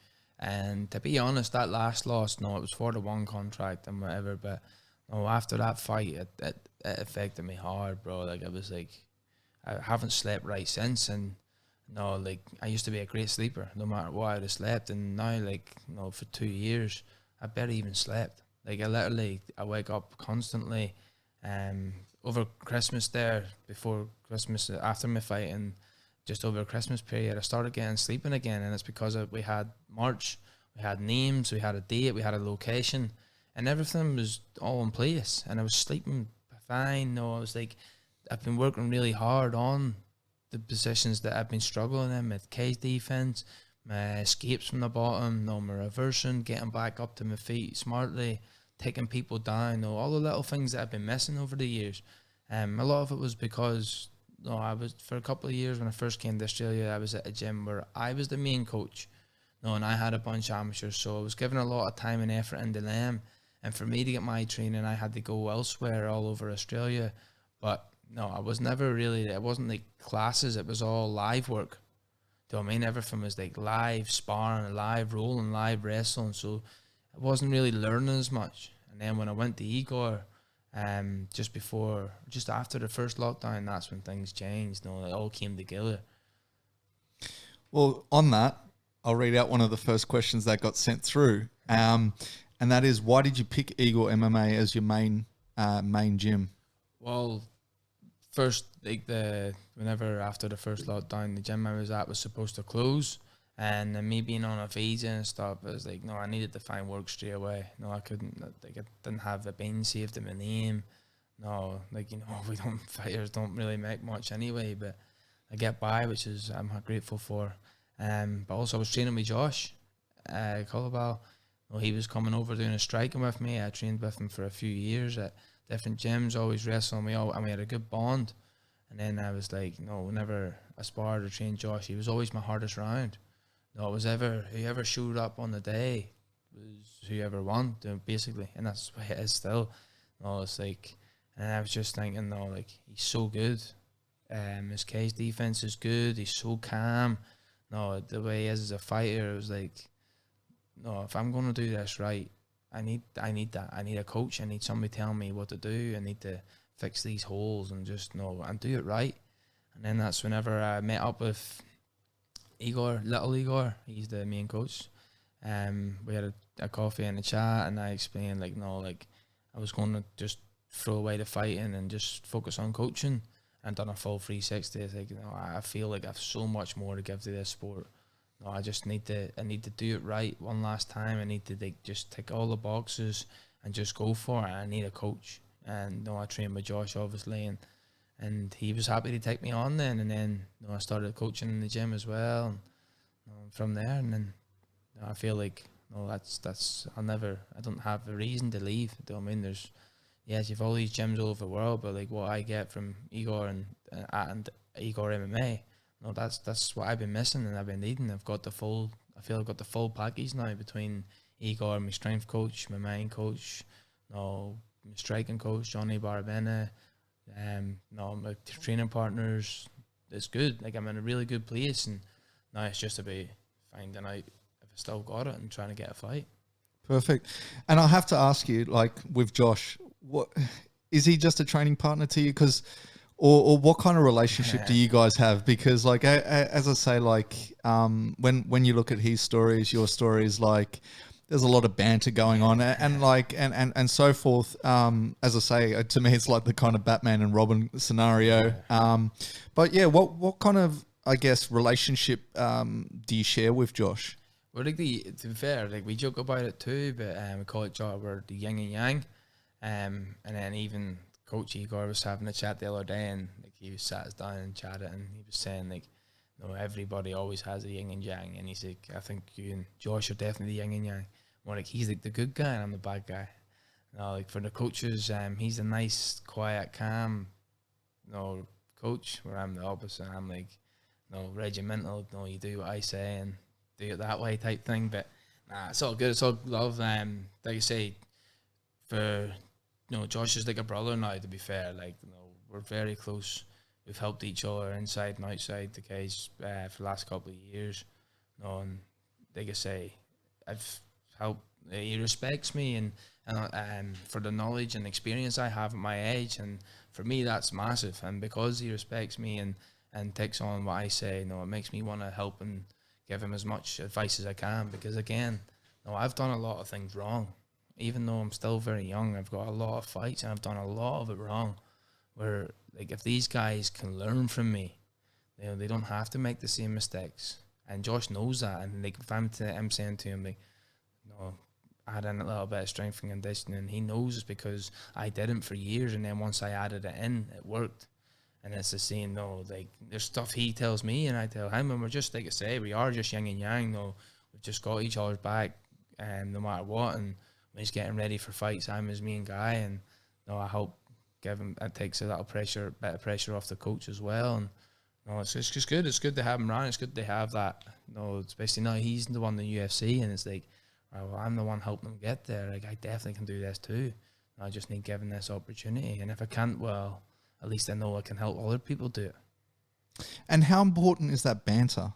And to be honest, that last loss, it was for the one contract and whatever, but after that fight, it affected me hard, bro. Like, it was like, I haven't slept right since, and like, I used to be a great sleeper, no matter what, I would have slept, and now, like, for 2 years, I barely even slept. Like, I wake up constantly, over Christmas there, before Christmas, after my fight, and just over Christmas period, I started getting sleeping again, and it's because we had March, we had names, we had a date, we had a location, and everything was all in place, and I was sleeping fine. I was like, I've been working really hard on the positions that I've been struggling in, with cage defense, my escapes from the bottom, my reversion, getting back up to my feet smartly, taking people down, all the little things that I've been missing over the years. A lot of it was because I was, for a couple of years when I first came to Australia, I was at a gym where I was the main coach, and I had a bunch of amateurs, so I was giving a lot of time and effort into them. And for me to get my training, I had to go elsewhere all over Australia. But I was never really, it wasn't like classes, it was all live work. Do you know what I mean? Everything was like live sparring, live rolling, live wrestling. So I wasn't really learning as much. And then when I went to Igor, just after the first lockdown, that's when things changed. It all came together.
Well, on that, I'll read out one of the first questions that got sent through. And that is, why did you pick Eagle MMA as your main gym?
Well, first, whenever after the first lockdown, the gym I was at was supposed to close, and me being on a visa and stuff, I was like, I needed to find work straight away. I couldn't, I didn't have the been saved in my name. Fighters don't really make much anyway, but I get by, which is I'm grateful for. But also I was training with Josh Colabal. He was coming over doing a striking with me. I trained with him for a few years at different gyms, always wrestling me, and we had a good bond. And then I was like, whenever I sparred or trained Josh, he was always my hardest round. Whoever showed up on the day was whoever won, basically, and that's what it is still. It's like, and I was just thinking, he's so good. His cage defense is good. He's so calm. The way he is as a fighter, it was like, if I'm going to do this right, I need that. I need a coach. I need somebody telling me what to do. I need to fix these holes and just and do it right. And then that's whenever I met up with Igor, little Igor. He's the main coach. We had a coffee and a chat, and I explained I was going to just throw away the fighting and just focus on coaching, and done a full 360. It's like, I feel like I have so much more to give to this sport. I just need to do it right one last time. I need to just tick all the boxes and just go for it. I need a coach, and I trained with Josh obviously, and he was happy to take me on then. And then I started coaching in the gym as well, and from there, and then I feel like I don't have a reason to leave. Do you know what I mean? Yes, you've all these gyms all over the world, but like what I get from Igor and Igor MMA. That's what I've been missing and I've been needing. I feel I've got the full package now between Igor, my strength coach, my mind coach, my striking coach, Johnny Barabena, my training partners. It's good. Like, I'm in a really good place, and now it's just about finding out if I still got it and trying to get a fight.
Perfect. And I'll have to ask you, like with Josh, what is he just a training partner to you? Because or what kind of relationship do you guys have? Because like as I say, like when you look at his stories, your stories, like there's a lot of banter going on and like and so forth. As I say, to me, it's like the kind of Batman and Robin scenario. But yeah, what kind of, I guess, relationship do you share with Josh?
Well, like to be fair, like we joke about it too, but we call it we're the yin and yang. And then even Coach Igor was having a chat the other day, and like he was sat us down and chatted, and he was saying like, no, everybody always has a yin and yang, and he's like, I think you and Josh are definitely the yin and yang. More like he's like the good guy, and I'm the bad guy. Like for the coaches, he's a nice, quiet, calm, coach, where I'm the opposite. I'm like, regimental. No, you do what I say and do it that way type thing. But nah, it's all good. It's all love. Like I say, for Josh is like a brother now. To be fair, like we're very close. We've helped each other inside and outside the cage for the last couple of years. And like I say, I've helped. He respects me and for the knowledge and experience I have at my age, and for me that's massive. And because he respects me and takes on what I say, it makes me want to help and give him as much advice as I can. Because again, I've done a lot of things wrong. Even though I'm still very young, I've got a lot of fights and I've done a lot of it wrong. Where like if these guys can learn from me, they don't have to make the same mistakes. And Josh knows that. And like if I'm saying to him like, add in a little bit of strength and conditioning, he knows it's because I didn't for years, and then once I added it in, it worked. And it's the same, like there's stuff he tells me and I tell him, and we're just, like I say, we are just yin and yang. We've just got each other's back, no matter what. And when he's getting ready for fights, I'm his main guy, and I help give him. It takes a little bit of pressure off the coach as well. And it's just good. It's good to have him around. It's good to have that. Especially now he's the one in the UFC, and it's like, well, I'm the one helping them get there. Like I definitely can do this too. I just need given this opportunity, and if I can't, well, at least I know I can help other people do it.
And how important is that banter?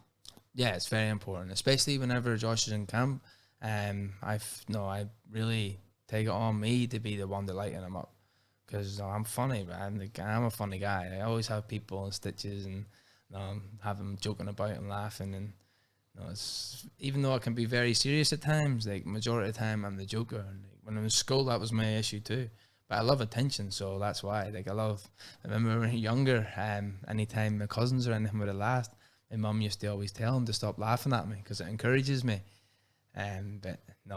Yeah, it's very important, especially whenever Josh is in camp. I really take it on me to be the one to lighten him up, because I'm funny, but I'm a funny guy. I always have people in stitches and have them joking about and laughing, and it's, even though I can be very serious at times, like majority of the time I'm the joker. And like, when I was in school, that was my issue too. But I love attention, so that's why. Like I remember when we were younger, anytime my cousins or anything would have laughed, my mum used to always tell them to stop laughing at me because it encourages me.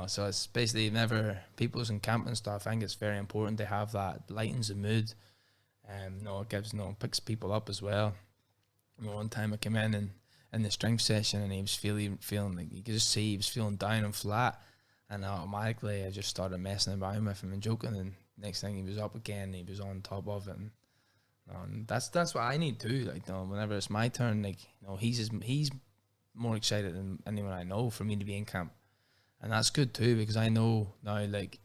So it's basically whenever people's in camp and stuff, I think it's very important to have that, lightens the mood. It gives, picks people up as well. One time I came in the strength session, and he was feeling like, you could just see he was feeling down and flat, and automatically I just started messing about with him and joking, and next thing he was up again, he was on top of it. And that's what I need too. Like whenever it's my turn, like he's more excited than anyone I know for me to be in camp, and that's good too, because I know now, like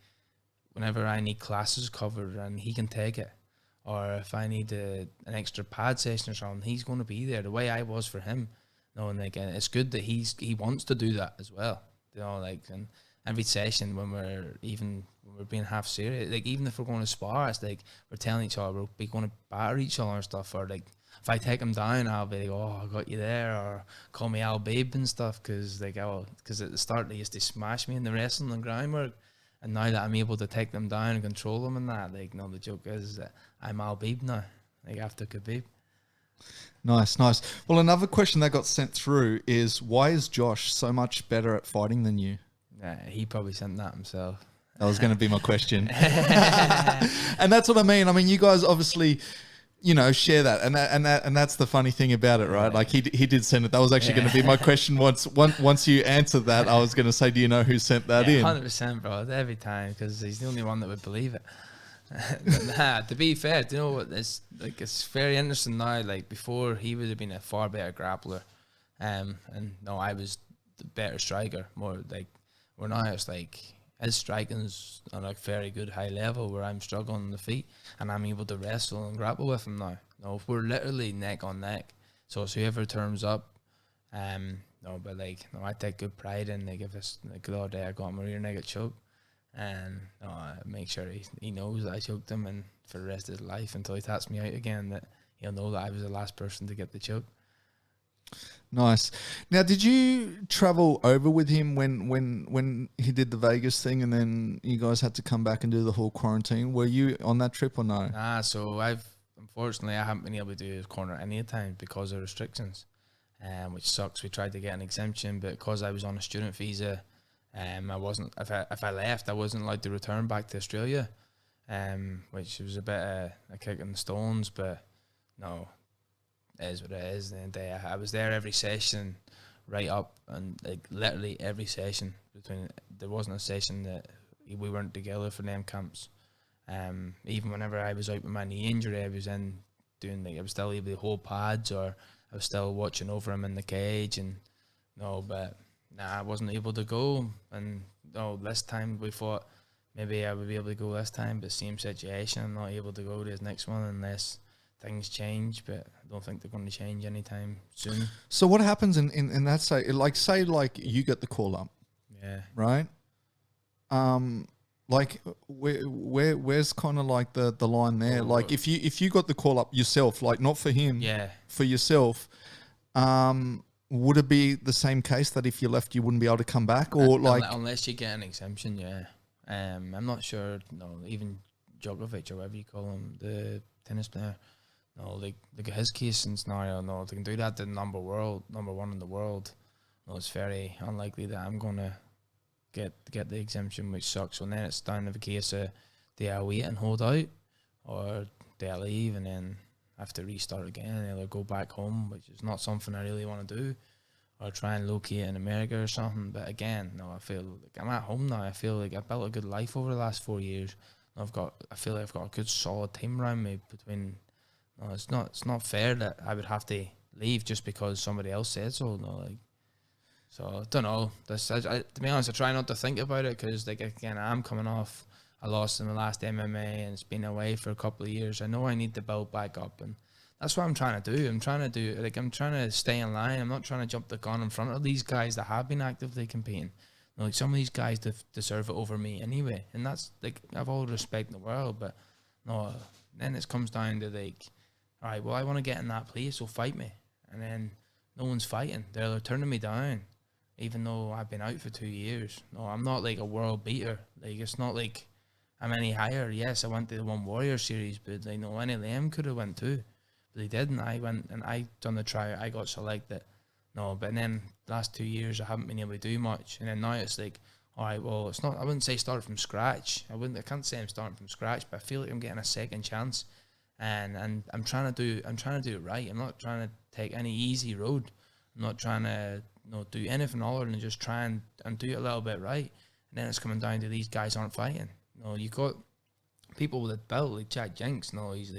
whenever I need classes covered and he can take it, or if I need an extra pad session or something, he's going to be there the way I was for him. And like it's good that he wants to do that as well. And every session when we're being half serious, like even if we're going to spar, it's like we're telling each other we're going to batter each other and stuff. Or like if I take him down, I'll be like, oh, I got you there, or call me Al Babe and stuff, because at the start they used to smash me in the wrestling and groundwork, and now that I'm able to take them down and control them and that, like the joke is that I'm Al Babe now, like after Khabib.
Nice. Well, another question that got sent through is, why is Josh so much better at fighting than you?
He probably sent that himself.
That was going to be my question. And that's what I mean. I mean, you guys obviously, share that, and that's the funny thing about it, right? Like he did send it. That was actually going to be my question. Once you answered that, I was going to say, do you know who sent that in?
100%, bro. Every time, because he's the only one that would believe it. To be fair, it's very interesting now. Like before, he would have been a far better grappler, I was the better striker. More like now it's like his striking's on a very good high level, where I'm struggling on the feet and I'm able to wrestle and grapple with him now. We're literally neck on neck. So it's whoever turns up. I take good pride in, like, if it's like the other day I got my rear naked choke. And I make sure he knows that I choked him, and for the rest of his life until he taps me out again, that he'll know that I was the last person to get the choke.
Nice. Now, did you travel over with him when he did the Vegas thing, and then you guys had to come back and do the whole quarantine? Were you on that trip or no?
Nah, so unfortunately I haven't been able to do his corner any of the time because of restrictions, which sucks. We tried to get an exemption, but because I was on a student visa, I wasn't. If I left, I wasn't allowed to return back to Australia, which was a bit a kick in the stones, but no. It is what it is. And I was there every session, right up, and like literally every session. There wasn't a session that we weren't together for them camps. Even whenever I was out with my knee injury, I was in doing I was still able to hold pads, or I was still watching over him in the cage. And but I wasn't able to go. And this time we thought maybe I would be able to go this time, but same situation. I'm not able to go to his next one unless things change, but I don't think they're going to change anytime soon.
So what happens in that say you get the call up, right? Like where's kind of like the line there? Like if you got the call up yourself, like not for him, for yourself, would it be the same case that if you left you wouldn't be able to come back, or
unless you get an exemption? I'm not sure. Even Djokovic or whatever you call him, the tennis player. Like his case and scenario, they can do that to number one in the world. It's very unlikely that I'm gonna get the exemption, which sucks. So then it's down to the case of do I wait and hold out, or do I leave and then have to restart again and either go back home, which is not something I really want to do, or try and locate in America or something. But again, I feel like I'm at home now. I feel like I've built a good life over the last 4 years. I feel like I've got a good solid team around me between. It's not fair that I would have to leave just because somebody else said so. So I don't know. To be honest, I try not to think about it because, again, I'm coming off a loss in the last MMA and it's been away for a couple of years. I know I need to build back up, and that's what I'm trying to do. I'm trying to stay in line. I'm not trying to jump the gun in front of these guys that have been actively competing. Some of these guys deserve it over me anyway, and that's I've all the respect in the world, but then it comes down to all right, well, I want to get in that place, so fight me. And then no one's fighting. They're turning me down, even though I've been out for 2 years. I'm not like a world beater. It's not like I'm any higher. Yes, I went to the One Warrior series, but any of them could have went too. But they didn't. I went and I done the tryout. I got selected. But then last 2 years I haven't been able to do much. And then now it's all right, well, it's not. I wouldn't say start from scratch. I can't say I'm starting from scratch, but I feel like I'm getting a second chance. And I'm trying to do it right. I'm not trying to take any easy road. I'm not trying to do anything other than just try and do it a little bit right. And then it's coming down to these guys aren't fighting. You got people with a belt like Jack Jenks. He's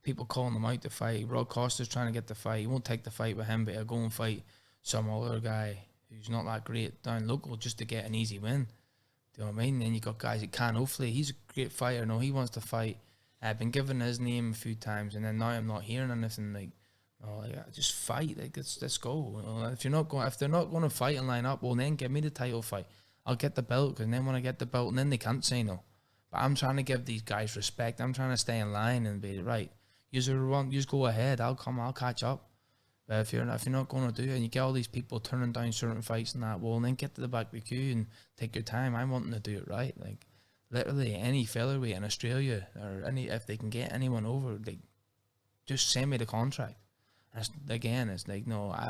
people calling him out to fight. Rod Costa's trying to get the fight. He won't take the fight with him, but he'll go and fight some other guy who's not that great down local just to get an easy win. Do you know what I mean? Then you got guys like Can Ofley. He's a great fighter. He wants to fight. I've been given his name a few times, and then now I'm not hearing anything just fight. Let's go. If they're not going to fight and line up, well then give me the title fight. I'll get the belt, because then when I get the belt, and then they can't say no. But I'm trying to give these guys respect. I'm trying to stay in line and be right. You go ahead. I'll catch up. But if you're not going to do it, and you get all these people turning down certain fights and that, well then get to the back of the queue and take your time. I'm wanting to do it right. Literally any featherweight in Australia, or if they can get anyone over, just send me the contract. I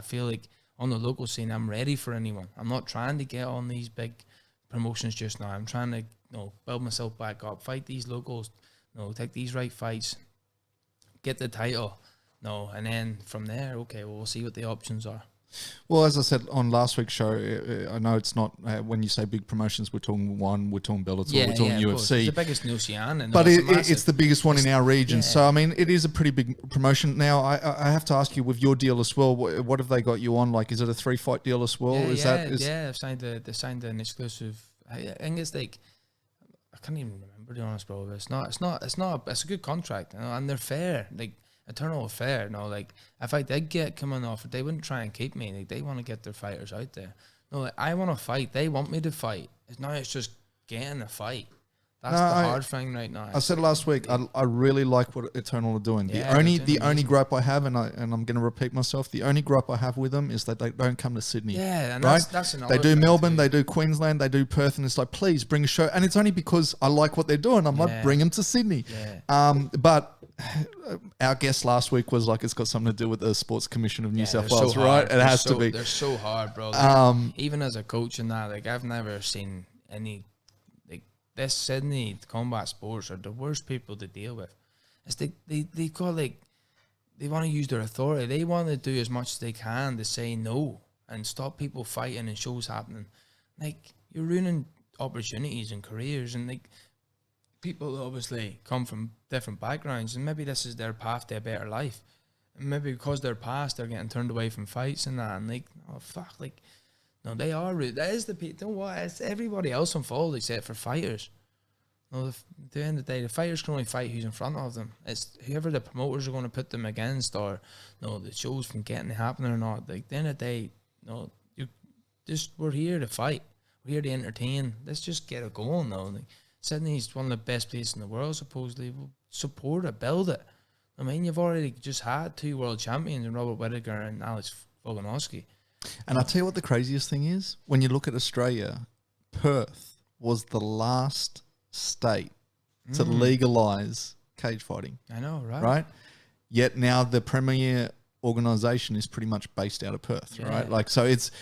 feel like on the local scene, I'm ready for anyone. I'm not trying to get on these big promotions just now. I'm trying to build myself back up, fight these locals, take these right fights, get the title, and then from there, okay, well, we'll see what the options are.
Well, as I said on last week's show, I know it's not, when you say big promotions, we're talking Bellator, we're talking UFC.
It's the biggest in Oceania.
But it's the biggest one in our region. Yeah. So, I mean, it is a pretty big promotion. Now, I have to ask you, with your deal as well, what have they got you on? Is it a 3-fight deal as well?
They signed an exclusive. I think it's I can't even remember, to be honest, bro. It's a good contract, and they're fair. Eternal fair. If I did get coming off, they wouldn't try and keep me. They want to get their fighters out there. I want to fight. They want me to fight. It's just getting a fight. That's the hard thing right now.
I said last week, I really like what Eternal are doing.
Yeah,
The only gripe I have, and I'm going to repeat myself, the only gripe I have with them is that they don't come to Sydney.
Yeah, and
right?
that's another
They do
thing
Melbourne,
too.
they do Queensland, they do Perth, and it's like, please bring a show. And it's only because I like what they're doing. I'm like, bring them to Sydney.
Yeah.
But our guest last week was like, it's got something to do with the Sports Commission of New South Wales,
so
right?
hard.
It has to be.
They're so hard, bro. Even as a coach and that, like, I've never seen any. This Sydney combat sports are the worst people to deal with. It's they got like, they want to use their authority. They want to do as much as they can to say no and stop people fighting and shows happening. Like, you're ruining opportunities and careers, and like, people obviously come from different backgrounds, and maybe this is their path to a better life. And maybe because they're past, they're getting turned away from fights and that, and like, oh fuck, like, no, they are rude. That is the people. You know what? It's everybody else involved except for fighters. No, at the end of the day, the fighters can only fight who's in front of them. It's whoever the promoters are going to put them against, or the shows from getting to happen or not. Like, at the end of the day, we're here to fight. We're here to entertain. Let's just get it going now. Like, Sydney's one of the best places in the world, supposedly. We'll support it, build it. I mean, you've already just had 2 world champions in Robert Whittaker and Alex Volkanovski.
And I'll tell you what the craziest thing is. When you look at Australia, Perth was the last state to legalise cage fighting.
I know, right?
Right? Yet now the premier organisation is pretty much based out of Perth, right? Like, so it's...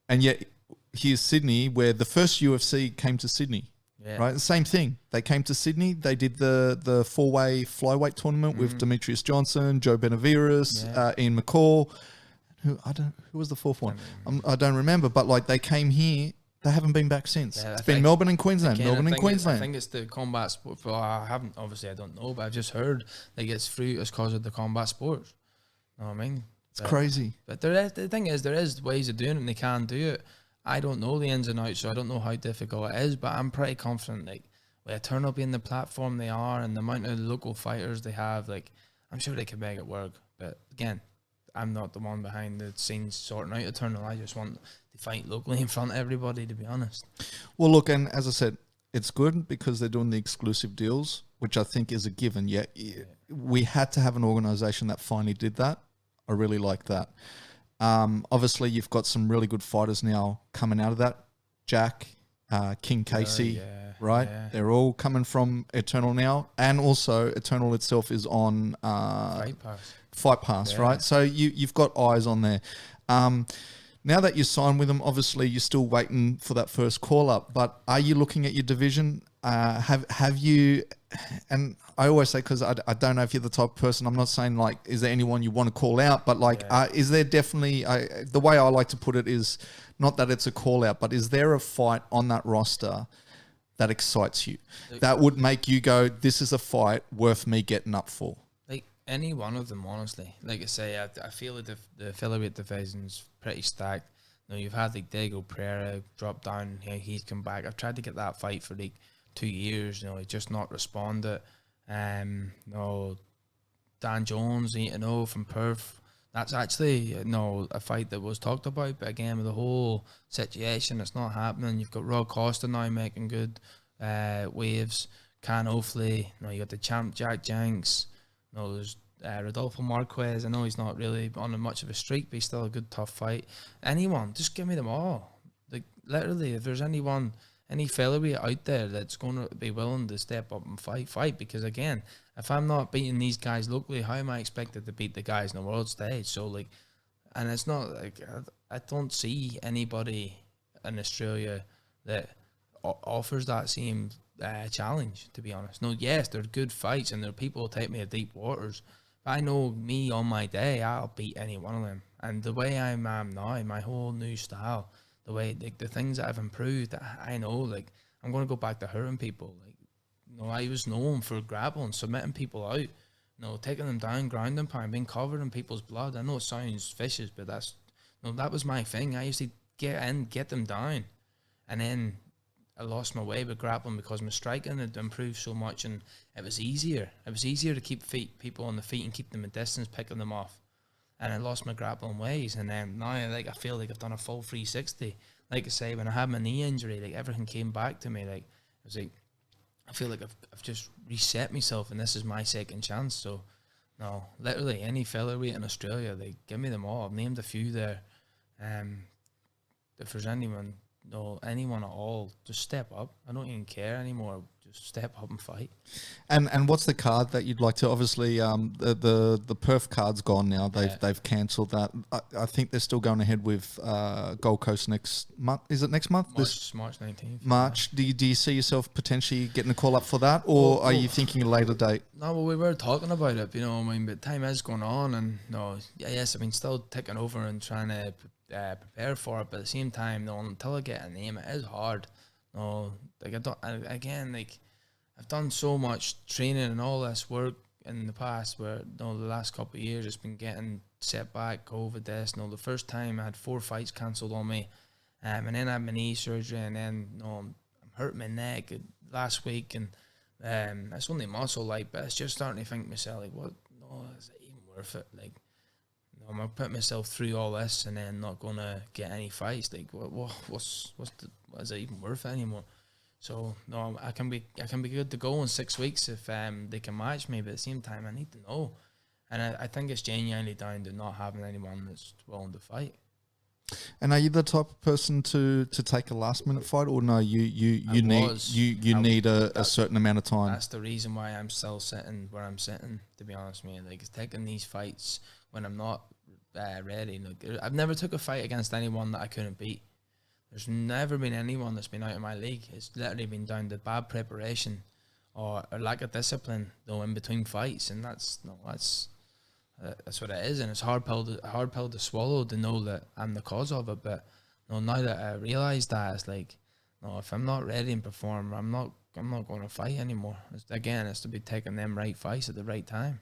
And yet here's Sydney, where the first UFC came to Sydney. Yeah. Right, the same thing. They came to Sydney. They did the 4-way flyweight tournament with Demetrius Johnson, Joe Benavides, Ian McCall. Who was the fourth one? I don't remember. But like, they came here. They haven't been back since. Yeah, it's been Melbourne and Queensland.
I think it's the combat sport. Well, I don't know, but I've just heard like it's because of the combat sports. You know what I mean?
It's crazy.
But the thing is, there is ways of doing it, and they can do it. I don't know the ins and outs, so I don't know how difficult it is, but I'm pretty confident, like, with Eternal being the platform they are and the amount of local fighters they have, like, I'm sure they can make it work. But again, I'm not the one behind the scenes sorting out Eternal. I just want to fight locally in front of everybody, to be honest.
Well, look, and as I said, it's good because they're doing the exclusive deals, which I think is a given. Yeah, we had to have an organisation that finally did that. I really like that. Obviously, you've got some really good fighters now coming out of that. Jack, King Casey, right? Yeah. They're all coming from Eternal now. And also, Eternal itself is on Fight Pass, right? So you've got eyes on there. Now that you signed with them, obviously, you're still waiting for that first call-up. But are you looking at your division? Have you... And I always say, because I don't know if you're the type of person, I'm not saying like, is there anyone you want to call out? But like, is there definitely, the way I like to put it is not that it's a call out, but is there a fight on that roster that excites you? That would make you go, this is a fight worth me getting up for?
Like any one of them, honestly. Like I say, I feel like the featherweight division's pretty stacked. You know, you've had like Diego Pereira drop down, he's come back. I've tried to get that fight for like 2 years, he just not responded. Dan Jones, from Perth. That's actually a fight that was talked about, but again, with the whole situation, it's not happening. You've got Rod Costa now making good waves. Can Ofley, you got the champ Jack Jenks. There's Rodolfo Marquez. I know he's not really on much of a streak, but he's still a good tough fight. Anyone, just give me them all. Like literally, if there's any featherweight out there that's going to be willing to step up and fight, because again, if I'm not beating these guys locally, how am I expected to beat the guys on the world stage? So like, and it's not like, I don't see anybody in Australia that offers that same challenge, to be honest. No, yes, they're good fights and there are people who take me to deep waters, but I know me on my day, I'll beat any one of them. And the way I am now, my whole new style, the way, like, the things that I've improved, I know, like, I'm going to go back to hurting people. Like, I was known for grappling, submitting people out, taking them down, ground and pound, being covered in people's blood. I know it sounds vicious, but that was my thing. I used to get them down, and then I lost my way with grappling because my striking had improved so much, and it was easier. It was easier to keep people on the feet and keep them at distance, picking them off. And I lost my grappling ways, and then now I feel like I've done a full 360. Like I say, when I had my knee injury, like everything came back to me. Like it was like I feel like I've just reset myself, and this is my second chance. So, no, literally any featherweight in Australia, they give me them all. I've named a few there. If there's anyone, anyone at all, just step up. I don't even care anymore. Just step up and fight.
And what's the card that you'd like to? Obviously, the Perth card's gone now. They've cancelled that. I think they're still going ahead with Gold Coast next month. Is it next month?
March 19th.
March. Yeah. Do you see yourself potentially getting a call up for that, or are you thinking a later date?
No, well, we were talking about it. But time is going on, and still ticking over and trying to prepare for it. But at the same time, until I get a name, it is hard. I've done so much training and all this work in the past where the last couple of years it's been getting set back, COVID, this. The first time I had 4 fights cancelled on me, and then I had my knee surgery, and then I'm hurting my neck last week, and it's only muscle, but it's just starting to think to myself, is it even worth it? I'm gonna put myself through all this and then not gonna get any fights. What's is it even worth it anymore? So no, I can be good to go in 6 weeks if they can match me. But at the same time, I need to know, and I think it's genuinely down to not having anyone that's willing to fight.
And are you the type of person to take a last minute fight, or no? You need a certain amount of time.
That's the reason why I'm still sitting where I'm sitting. To be honest with you, it's taking these fights when I'm not ready. I've never took a fight against anyone that I couldn't beat. There's never been anyone that's been out of my league. It's literally been down to bad preparation or lack of discipline, in between fights, and that's what it is. And it's a hard pill to swallow to know that I'm the cause of it. But now that I realise that, it's if I'm not ready and perform, I'm not going to fight anymore. It's to be taking them right fights at the right time.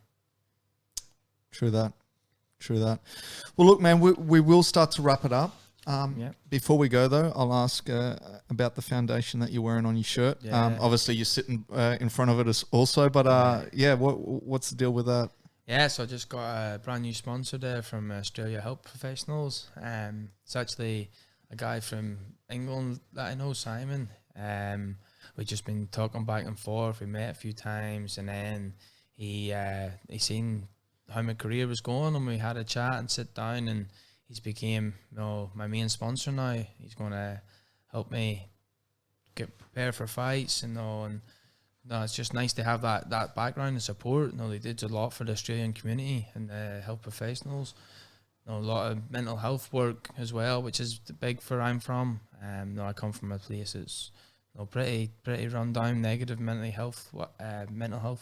True that. Well, look, man, we will start to wrap it up. Before we go, though, I'll ask about the foundation that you're wearing on your shirt. Yeah. Obviously, you're sitting in front of it also, but what's the deal with that?
Yeah, so I just got a brand new sponsor there from Australia Health Professionals. It's actually a guy from England that I know, Simon. We've just been talking back and forth. We met a few times, and then he seen how my career was going, and we had a chat and sit down, and he's became my main sponsor now. He's going to help me get prepared for fights, and it's just nice to have that background and support. They did a lot for the Australian community and the health professionals. A lot of mental health work as well, which is big for where I'm from. I come from a place that's pretty run down, negative mental health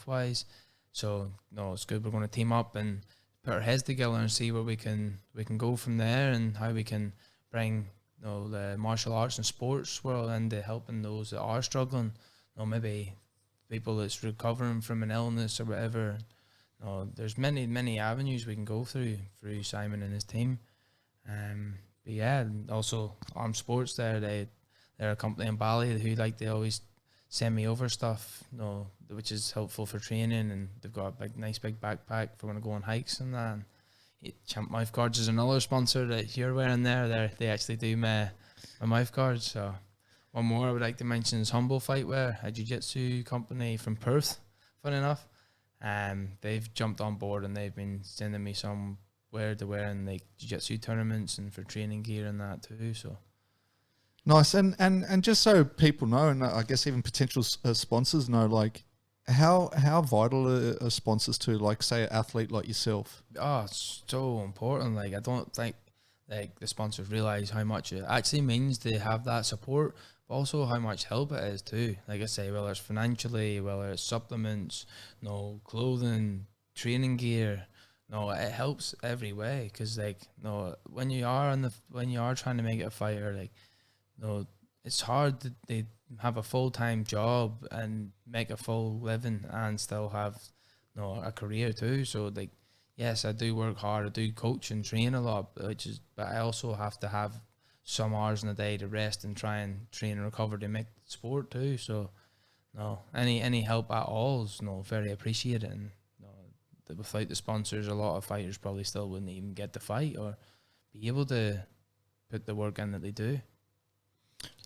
wise. So it's good. We're going to team up and put our heads together and see where we can go from there, and how we can bring the martial arts and sports world into helping those that are struggling. Maybe people that's recovering from an illness or whatever. There's many avenues we can go through Simon and his team. But yeah, and also Armed Sports they're a company in Bali who they always send me over stuff, which is helpful for training, and they've got a nice big backpack for when I go on hikes and that. And Champ Mouth Guards is another sponsor that you're wearing there. They actually do my mouth guards. So one more I would like to mention is Humble Fightwear, a jiu-jitsu company from Perth, funny enough. They've jumped on board and they've been sending me some wear to wear in jiu-jitsu tournaments and for training gear and that too. So
nice. And just so people know, and I guess even potential sponsors know, how vital are sponsors to, say, an athlete like yourself?
Oh, it's so important. I don't think the sponsors realize how much it actually means to have that support, but also how much help it is too. Like I say, whether it's financially, whether it's supplements, clothing, training gear, it helps every way. Because when you are trying to make it a fighter, it's hard to they have a full-time job and make a full living and still have a career too. So yes, I do work hard, I do coach and train a lot, but I also have to have some hours in the day to rest and try and train and recover to make the sport too. So any help at all is very appreciated. And without the sponsors, a lot of fighters probably still wouldn't even get the fight or be able to put the work in that they do.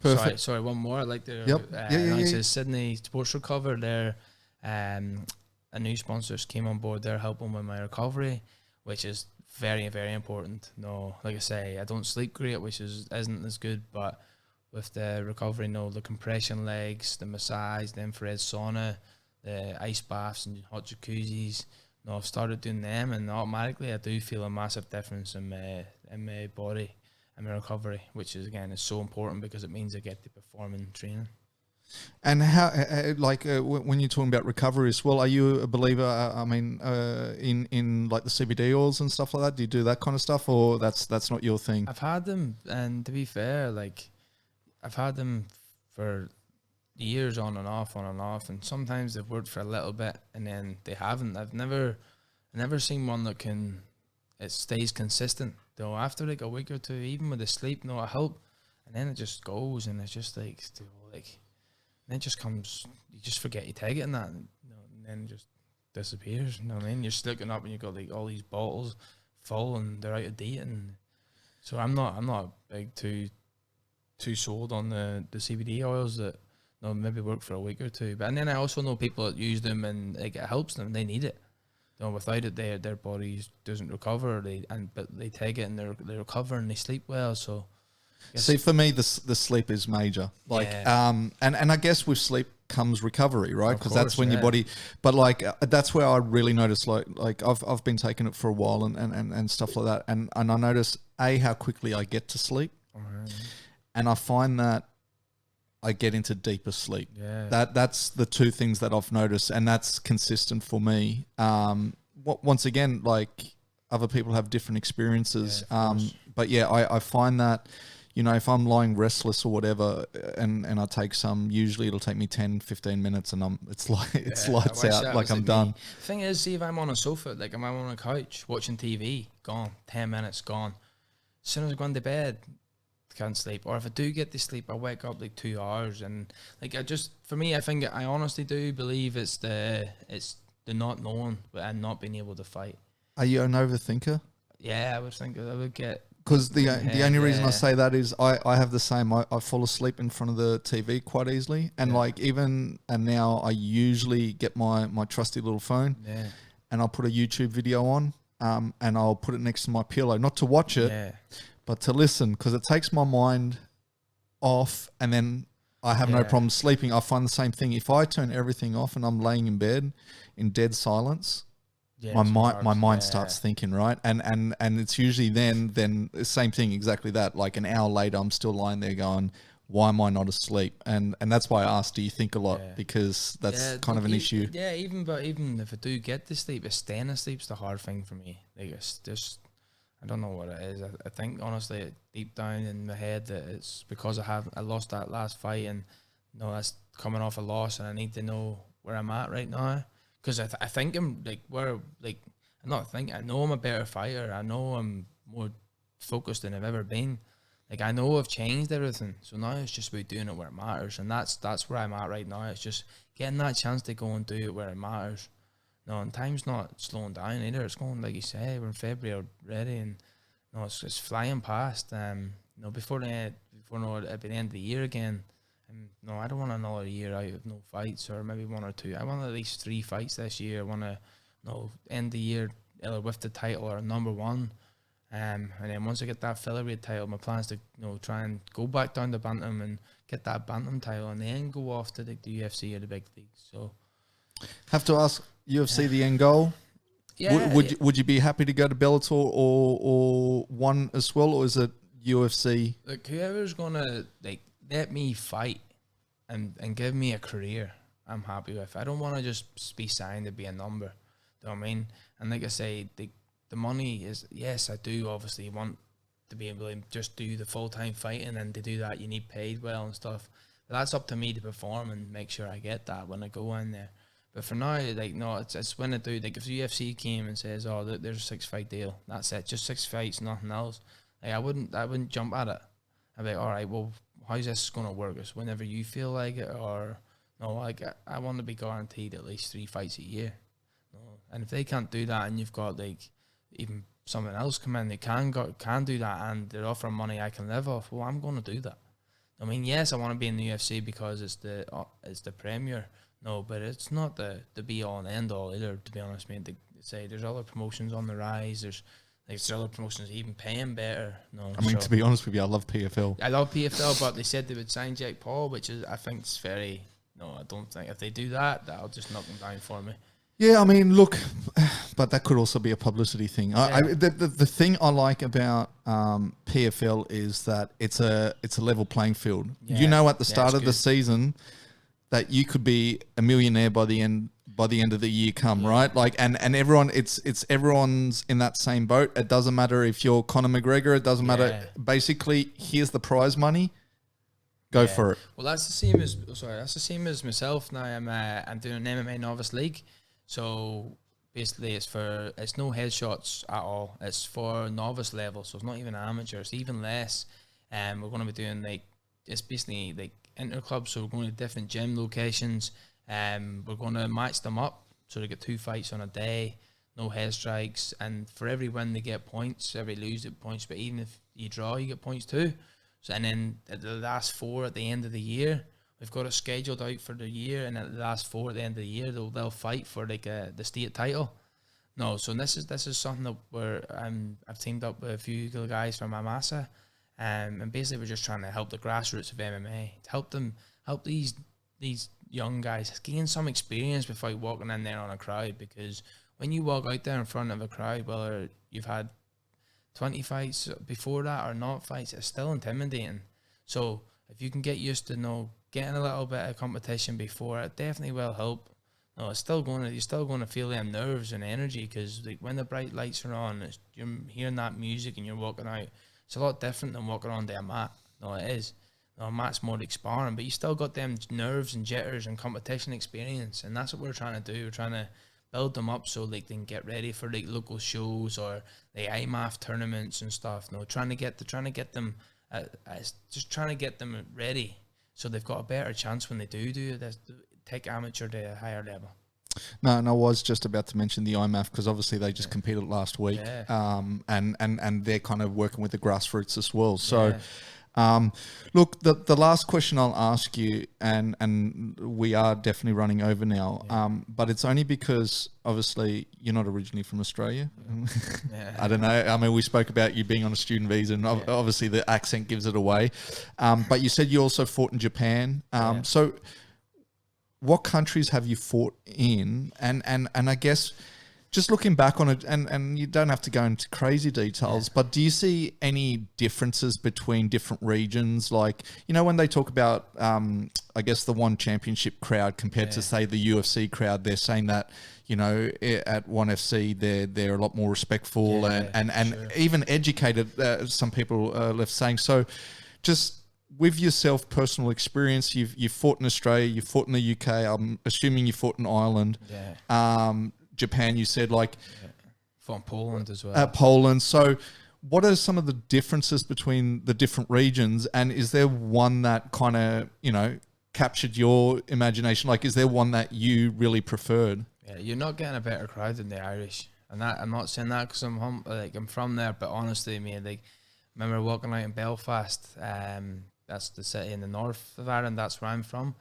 Perfect.
Sorry, one more. I'd like to
Yep.
announce is Sydney Sports Recover. They're a new sponsors came on board. They're helping with my recovery, which is very, very important. No, like I say, I don't sleep great, which isn't as good, but with the recovery, the compression legs, the massage, the infrared sauna, the ice baths and hot jacuzzis. I've started doing them, and automatically I do feel a massive difference in my body and my recovery, which is again is so important because it means I get to perform in training.
And how, when you're talking about recovery as well, are you a believer? In like the CBD oils and stuff like that? Do you do that kind of stuff, or that's not your thing?
I've had them, and to be fair, like I've had them for years on and off, and sometimes they've worked for a little bit, and then they haven't. I've never seen one that it stays consistent. Though after like a week or two, even with the sleep, I help, and then it just goes, and it's just like. And it just comes, you just forget you take it and that, and then it just disappears. You know what I mean? You're just looking up and you've got like all these bottles full and they're out of date, and so I'm not big too sold on the CBD oils that maybe work for a week or two. But and then I also know people that use them and like it helps them. They need it. Without it, their bodies doesn't recover. But they take it and they recover and they sleep well. So.
See, for me, the sleep is major. And I guess with sleep comes recovery, right? Because that's when your body. But that's where I really notice. Like I've been taking it for a while and stuff like that, and I notice how quickly I get to sleep, and I find that I get into deeper sleep. Yeah. That's the two things that I've noticed, and that's consistent for me. Once again, like other people have different experiences, but yeah, I find that. If I'm lying restless or whatever and I take some, usually it'll take me 10, 15 minutes and it's lights out, like I'm done.
The thing is, see if I'm on a sofa, like I'm on a couch watching TV, gone, 10 minutes, gone. As soon as I go into bed, I can't sleep. Or if I do get to sleep, I wake up like 2 hours and like for me, I think I honestly do believe it's the not knowing and not being able to fight.
Are you an overthinker?
Yeah, I would think I would get...
Because the only reason I say that is I have the same. I fall asleep in front of the TV quite easily, and and now I usually get my trusty little phone, and I'll put a YouTube video on, and I'll put it next to my pillow, not to watch it, but to listen, because it takes my mind off, and then I have no problem sleeping. I find the same thing if I turn everything off and I'm laying in bed in dead silence. Yeah, my mind starts thinking, right? And it's usually then the same thing, exactly that. Like an hour later, I'm still lying there going, why am I not asleep? And that's why I asked, do you think a lot? Because that's kind of an issue.
Yeah, even if I do get to sleep, staying asleep's the hard thing for me. Like it's just, I don't know what it is. I think honestly, deep down in my head, that it's because I lost that last fight, and that's coming off a loss, and I need to know where I'm at right now. Because I think I'm I know I'm a better fighter. I know I'm more focused than I've ever been. Like I know I've changed everything. So now it's just about doing it where it matters. And that's where I'm at right now. It's just getting that chance to go and do it where it matters. And time's not slowing down either. It's going, like you say, we're in February already, and it's flying past. Before at the end of the year again. I don't want another year out of no fights, or maybe one or two. I want at least 3 fights this year. I want to end the year either with the title or number one. And then once I get that featherweight title, my plan is to try and go back down to bantam and get that bantam title, and then go off to the UFC or the big leagues. So,
have to ask UFC the end goal.
Yeah,
would you be happy to go to Bellator or one as well, or is it UFC?
Like whoever's gonna let me fight and give me a career, I'm happy with. I don't want to just be signed to be a number. You know what I mean? And like I say, the money is, yes, I do obviously want to be able to just do the full-time fighting, and to do that you need paid well and stuff. But that's up to me to perform and make sure I get that when I go in there. But for now, it's when I do, if UFC came and says, oh, there's a 6-fight deal, that's it, just 6 fights, nothing else. I wouldn't jump at it. I'd be like, all right, well, how's this going to work? It's whenever you feel like it, or I want to be guaranteed at least 3 fights a year. And if they can't do that, and you've got even someone else come in, they can do that, and they're offering money I can live off, well, I'm going to do that. I mean, yes, I want to be in the UFC because it's the premier. No, but it's not the be all and end all either. To be honest, mate, they say there's other promotions on the rise. There's other promotions even paying better. No,
I mean, to be honest with you, I love PFL.
I love PFL, but they said they would sign Jake Paul, which is I think it's very. No, I don't think if they do that, that'll just knock them down for me.
Yeah, I mean, look, but that could also be a publicity thing.
Yeah.
The thing I like about PFL is that it's a level playing field.
Yeah.
You know, at the start
it's
of the
good.
season, that you could be a millionaire by the end of the year come, right? Like, and everyone, it's everyone's in that same boat. It doesn't matter if you're Conor McGregor. It doesn't matter. Basically, here's the prize money. Go for it.
Well, that's the same as myself now. I'm doing an MMA novice league. So basically, it's no headshots at all. It's for novice level, so it's not even amateur. It's even less. We're going to be doing it's basically like interclubs. So we're going to different gym locations. We're going to match them up, so they get 2 fights on a day, no head strikes, and for every win they get points, every lose they get points. But even if you draw, you get points too. So and then the last 4 at the end of the year. We've got it scheduled out for the year, and at the last 4 at the end of the year, they'll fight for the state title. No, so this is something that I've teamed up with a few guys from Amasa, and basically we're just trying to help the grassroots of MMA, to help these young guys gain some experience before walking in there on a crowd. Because when you walk out there in front of a crowd, whether you've had 20 fights before that or not fights, it's still intimidating. So if you can get used to getting a little bit of competition before, it definitely will help. No, you're still going to feel them nerves and energy, because like when the bright lights are on, you're hearing that music and you're walking out. It's a lot different than walking onto a mat. No, it is. No, a mat's more like sparring, but you still got them nerves and jitters and competition experience, and that's what we're trying to do. We're trying to build them up so they can get ready for like local shows or the IMAF tournaments and stuff. No, trying to get them ready, so they've got a better chance when they do this, take amateur to a higher level.
No, and I was just about to mention the IMAF, because obviously they just competed last week, and they're kind of working with the grassroots as well. So, look, the last question I'll ask you, and we are definitely running over now, but it's only because obviously you're not originally from Australia. I don't know. I mean, we spoke about you being on a student visa, and obviously the accent gives it away. But you said you also fought in Japan. So what countries have you fought in? And I guess just looking back on it, and you don't have to go into crazy details, but do you see any differences between different regions? Like, when they talk about, I guess, the One Championship crowd compared to, say, the UFC crowd, they're saying that, at One FC, they're a lot more respectful and even educated, some people left saying. So just with yourself, personal experience, you've fought in Australia, you've fought in the UK, I'm assuming you fought in Ireland. Japan, you said,
from Poland as well.
Poland. So what are some of the differences between the different regions, and is there one that kind of, captured your imagination? Like, is there one that you really preferred?
Yeah, you're not getting a better crowd than the Irish. And that, I'm not saying that because I'm from there, but honestly, mate, I remember walking out in Belfast, that's the city in the north of Ireland, that's where I'm from,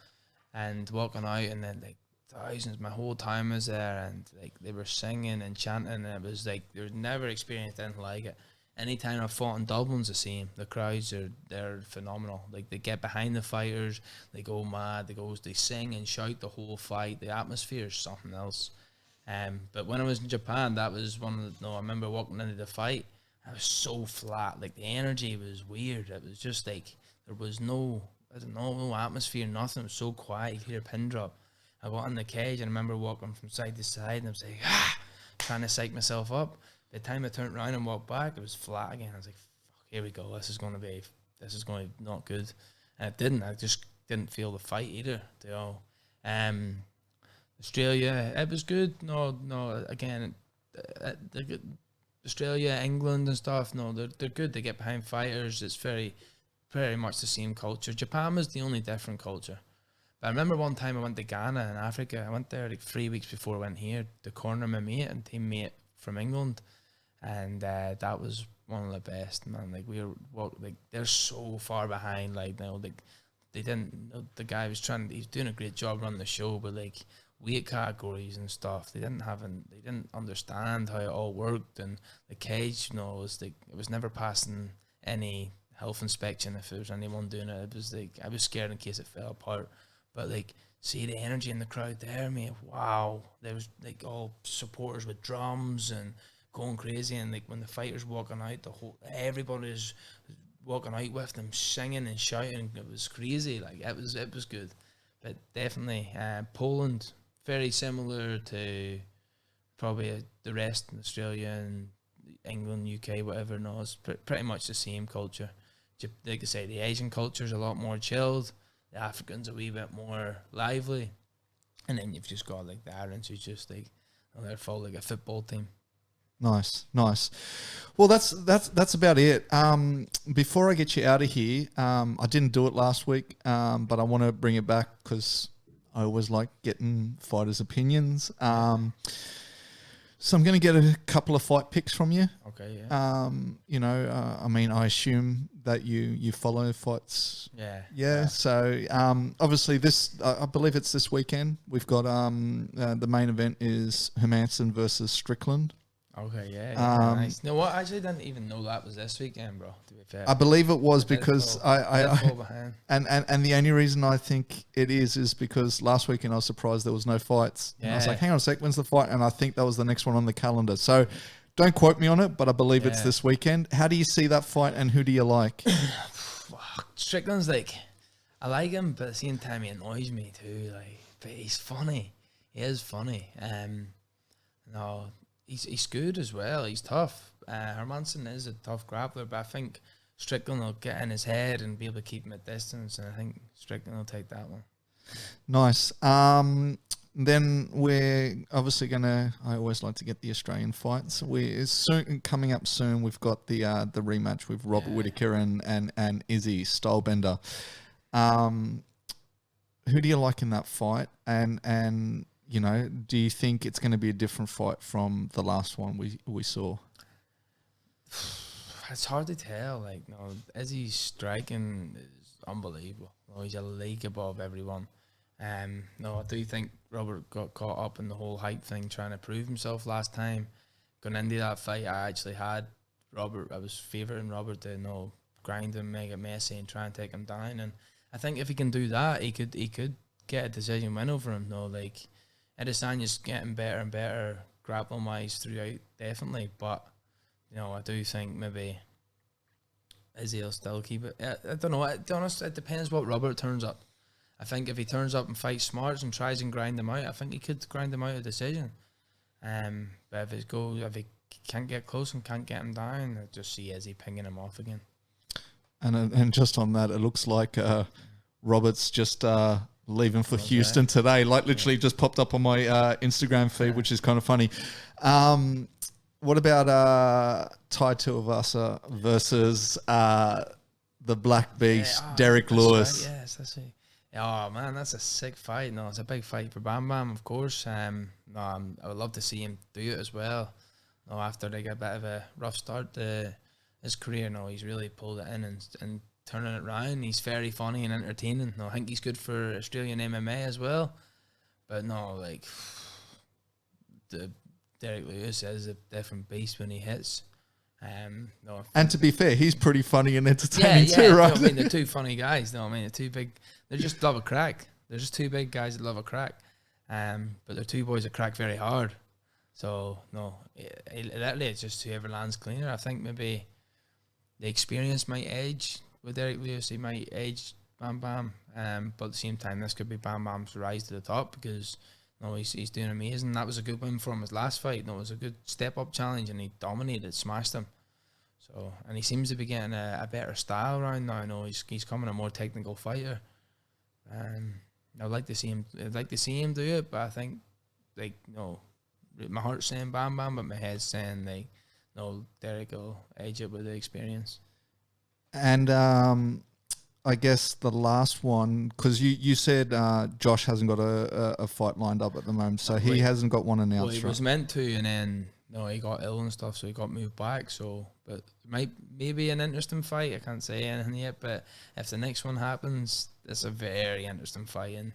and walking out, and then thousands, my whole time was there, and they were singing and chanting, and it was there's never experienced anything like it. Anytime I've fought in Dublin's the same. The crowds they're phenomenal. They get behind the fighters, they go mad, they sing and shout the whole fight. The atmosphere is something else. But when I was in Japan, that was I remember walking into the fight, I was so flat. The energy was weird. It was just there was no atmosphere, nothing. It was so quiet. You could hear a pin drop. I got in the cage and I remember walking from side to side, and I was trying to psych myself up. By the time I turned around and walked back, it was flat again. I was like, fuck, here we go. This is going to be not good. And it didn't. I just didn't feel the fight either. Australia, it was good. No, again, they're good. Australia, England and stuff, no, they're good. They get behind fighters. It's very, very much the same culture. Japan was the only different culture. But I remember one time I went to Ghana in Africa. I went there 3 weeks before I went here to corner my mate and teammate from England. and that was one of the best, man. Like they're so far behind. Like now, like they didn't. The guy was he's doing a great job running the show, but like weight categories and stuff, they didn't understand how it all worked, and the cage, was like it was never passing any health inspection if there was anyone doing it. It was like I was scared in case it fell apart, but like see the energy in the crowd there, mate. Wow, there was like all supporters with drums and going crazy, and like when the fighters walking out, everybody's walking out with them singing and shouting. It was crazy. Like it was good, but definitely Poland, very similar to probably the rest in Australia and England, UK, whatever. No, it's pretty much the same culture. Like I say, the Asian culture is a lot more chilled. The Africans a wee bit more lively, and then you've just got like the Irons who's just like they're full like a football team.
Nice. Well, that's about it. Before I get you out of here, I didn't do it last week, but I want to bring it back because I always like getting fighters' opinions. So I'm going to get a couple of fight picks from you.
Okay, yeah.
I mean, I assume that you follow fights.
Yeah.
So obviously I believe it's this weekend. We've got the main event is Hermansson versus Strickland.
Okay, yeah, nice. You know what? I actually didn't even know that was this weekend, bro. To be fair,
I believe it was because I
fall behind.
And the only reason I think it is because last weekend I was surprised there was no fights.
Yeah.
And I was like, hang on a sec, when's the fight? And I think that was the next one on the calendar. So don't quote me on it, but I believe it's this weekend. How do you see that fight, and who do you like?
Strickland's like, I like him, but at the same time he annoys me too. Like, but he's funny. He is funny. No. He's good as well. He's tough. Hermansson is a tough grappler, but I think Strickland will get in his head and be able to keep him at distance, and I think Strickland will take that one.
Nice. Then we're obviously I always like to get the Australian fights. Coming up soon, we've got the rematch with Robert Whittaker and Izzy Stylebender. Who do you like in that fight? And do you think it's going to be a different fight from the last one we saw?
It's hard to tell. Like, Izzy's striking is unbelievable. He's a league above everyone. I do think Robert got caught up in the whole hype thing, trying to prove himself last time. Going into that fight, I actually had Robert. I was favouring Robert to grind him, make it messy, and try and take him down. And I think if he can do that, he could get a decision win over him. Adesanya's getting better and better grappling wise throughout, definitely. But I do think maybe Izzy will still keep it. I don't know. To be honest, it depends what Robert turns up. I think if he turns up and fights smart and tries and grind them out, I think he could grind them out a decision. But if he can't get close and can't get him down, I just see Izzy pinging him off again.
And just on that, it looks like Robert's just leaving for Houston today. Like literally just popped up on my Instagram feed, which is kind of funny. What about Tai Tuivasa versus the Black Beast, Derek Lewis?
Right. Yes, that's right. Oh man, that's a sick fight. It's a big fight for Bam Bam, of course. I would love to see him do it as well. After they get a bit of a rough start to his career, he's really pulled it in and turning it around. He's very funny and entertaining. I think he's good for Australian MMA as well. But the Derek Lewis is a different beast when he hits.
And to be fair, he's pretty funny and entertaining too, right?
They're two funny guys. They're too big. They just love a crack. They're just two big guys that love a crack. But they're two boys that crack very hard. So literally it's just whoever lands cleaner. I think maybe the experience might edge with Derek Lewis. He might edge Bam Bam. But at the same time, this could be Bam Bam's rise to the top because he's doing amazing. That was a good win for him his last fight. It was a good step up challenge and he dominated, smashed him. So, and he seems to be getting a better style around now. He's becoming a more technical fighter. I'd like to see him do it, but I think my heart's saying Bam Bam, but my head's saying Derek will edge it with the experience.
And I guess the last one, because you said Josh hasn't got a fight lined up at the moment, so he hasn't got one announced.
Well, he was meant to, and then no, he got ill and stuff, so he got moved back. So, but maybe an interesting fight. I can't say anything yet, but if the next one happens, it's a very interesting fight, and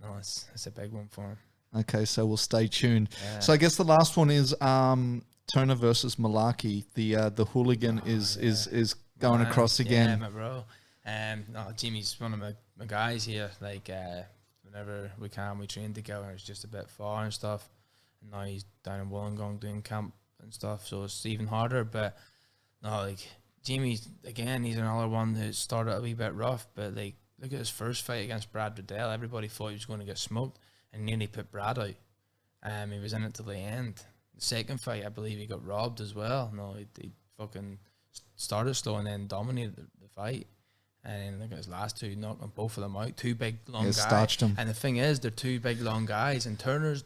no, it's a big one for him.
Okay, so we'll stay tuned.
Yeah.
So I guess the last one is Turner versus Malaki. The hooligan is going across again.
Yeah, my bro. No, Jimmy's one of my guys here. Like whenever we can, we train together. It's just a bit far and stuff. And now he's down in Wollongong doing camp and stuff, so it's even harder. But no, like Jimmy again, he's another one who started a wee bit rough. But like, look at his first fight against Brad Riddell. Everybody thought he was going to get smoked, and nearly put Brad out. He was in it till the end. The second fight, I believe he got robbed as well. No, he fucking started slow and then dominated the fight. And then look at his last two, knocking both of them out. Two big, long guys.
Starched him.
And the thing is, they're two big, long guys. And Turner's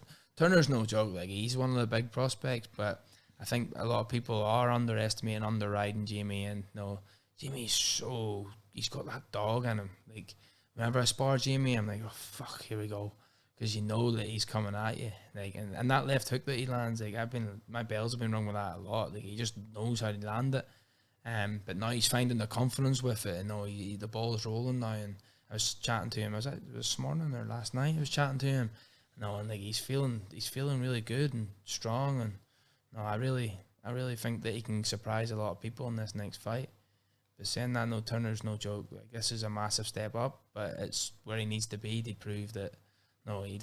no joke. Like, he's one of the big prospects. But I think a lot of people are underestimating, underriding Jamie. And no, Jamie's he's got that dog in him. Like, whenever I spar Jamie, I'm like, oh, fuck, here we go. Because you know that he's coming at you. Like, and that left hook that he lands, like, my bells have been rung with that a lot. Like, he just knows how to land it. But now he's finding the confidence with it. And the ball's rolling now. And I was chatting to him. It was this morning or last night. I was chatting to him. And like, he's feeling really good and strong. And no, I really think that he can surprise a lot of people in this next fight. But saying that, no, Turner's no joke. Like, this is a massive step up, but it's where he needs to be to prove that no, he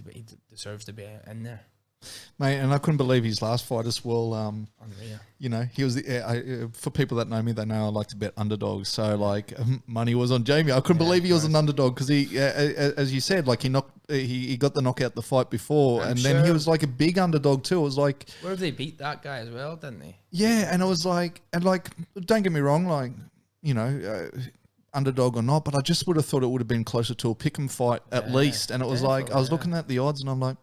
deserves to be in there.
Mate, and I couldn't believe his last fight as well.
Unreal.
You know, he was for people that know me, they know I like to bet underdogs. So like, money was on Jamie. I couldn't believe he was an underdog because he, as you said, like he got the knockout the fight before, and then he was like a big underdog too. It was like,
where they beat that guy as well, didn't they?
Yeah, and it was like, don't get me wrong, like, you know. Underdog or not, but I just would have thought it would have been closer to a pick'em fight at least. And it was like, I was looking at the odds and I'm like,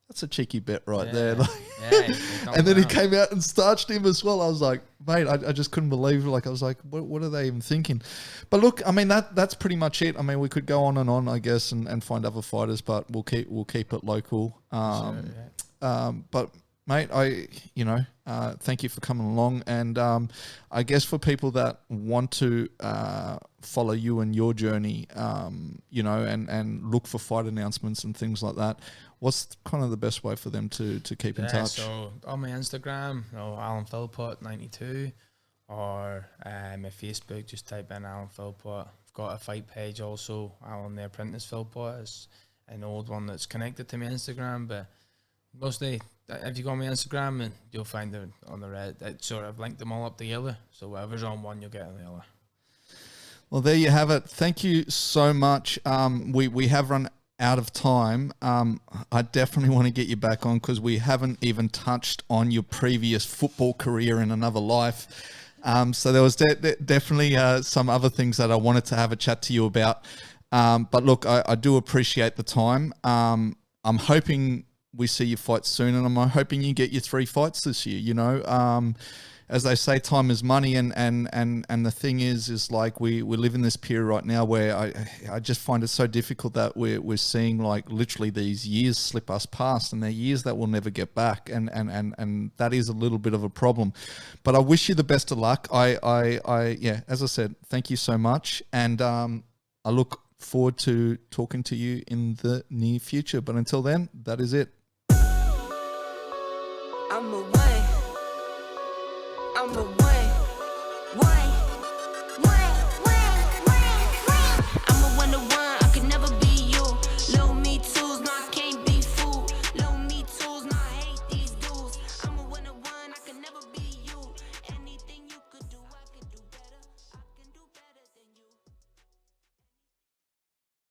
that's a cheeky bet right there. Like, and then he came out and starched him as well. I was like, mate, I just couldn't believe it. Like, I was like, what are they even thinking? But look, I mean, that's pretty much it. I mean, we could go on and on, I guess, and find other fighters, but we'll keep it local. But mate, thank you for coming along. And I guess for people that want to follow you and your journey, and look for fight announcements and things like that, what's kind of the best way for them to keep in touch?
So on my Instagram, Alan Philpott 92, or my Facebook, just type in Alan Philpott. I've got a fight page also, Alan the Apprentice Philpott. It's an old one that's connected to my Instagram, but mostly, if you go on my Instagram, and you'll find it on the red. I've linked them all up together. So whatever's on one, you'll get on the other.
Well, there you have it. Thank you so much. We have run out of time. I definitely want to get you back on because we haven't even touched on your previous football career in another life. So there was definitely some other things that I wanted to have a chat to you about. But look, I do appreciate the time. I'm hoping we see you fight soon, and I'm hoping you get your 3 fights this year. You know, as they say, time is money, and the thing is like we live in this period right now where I just find it so difficult that we're seeing like literally these years slip us past, and they're years that we'll never get back, and that is a little bit of a problem. But I wish you the best of luck. As I said, thank you so much, and I look forward to talking to you in the near future. But until then, that is it.
I'm away.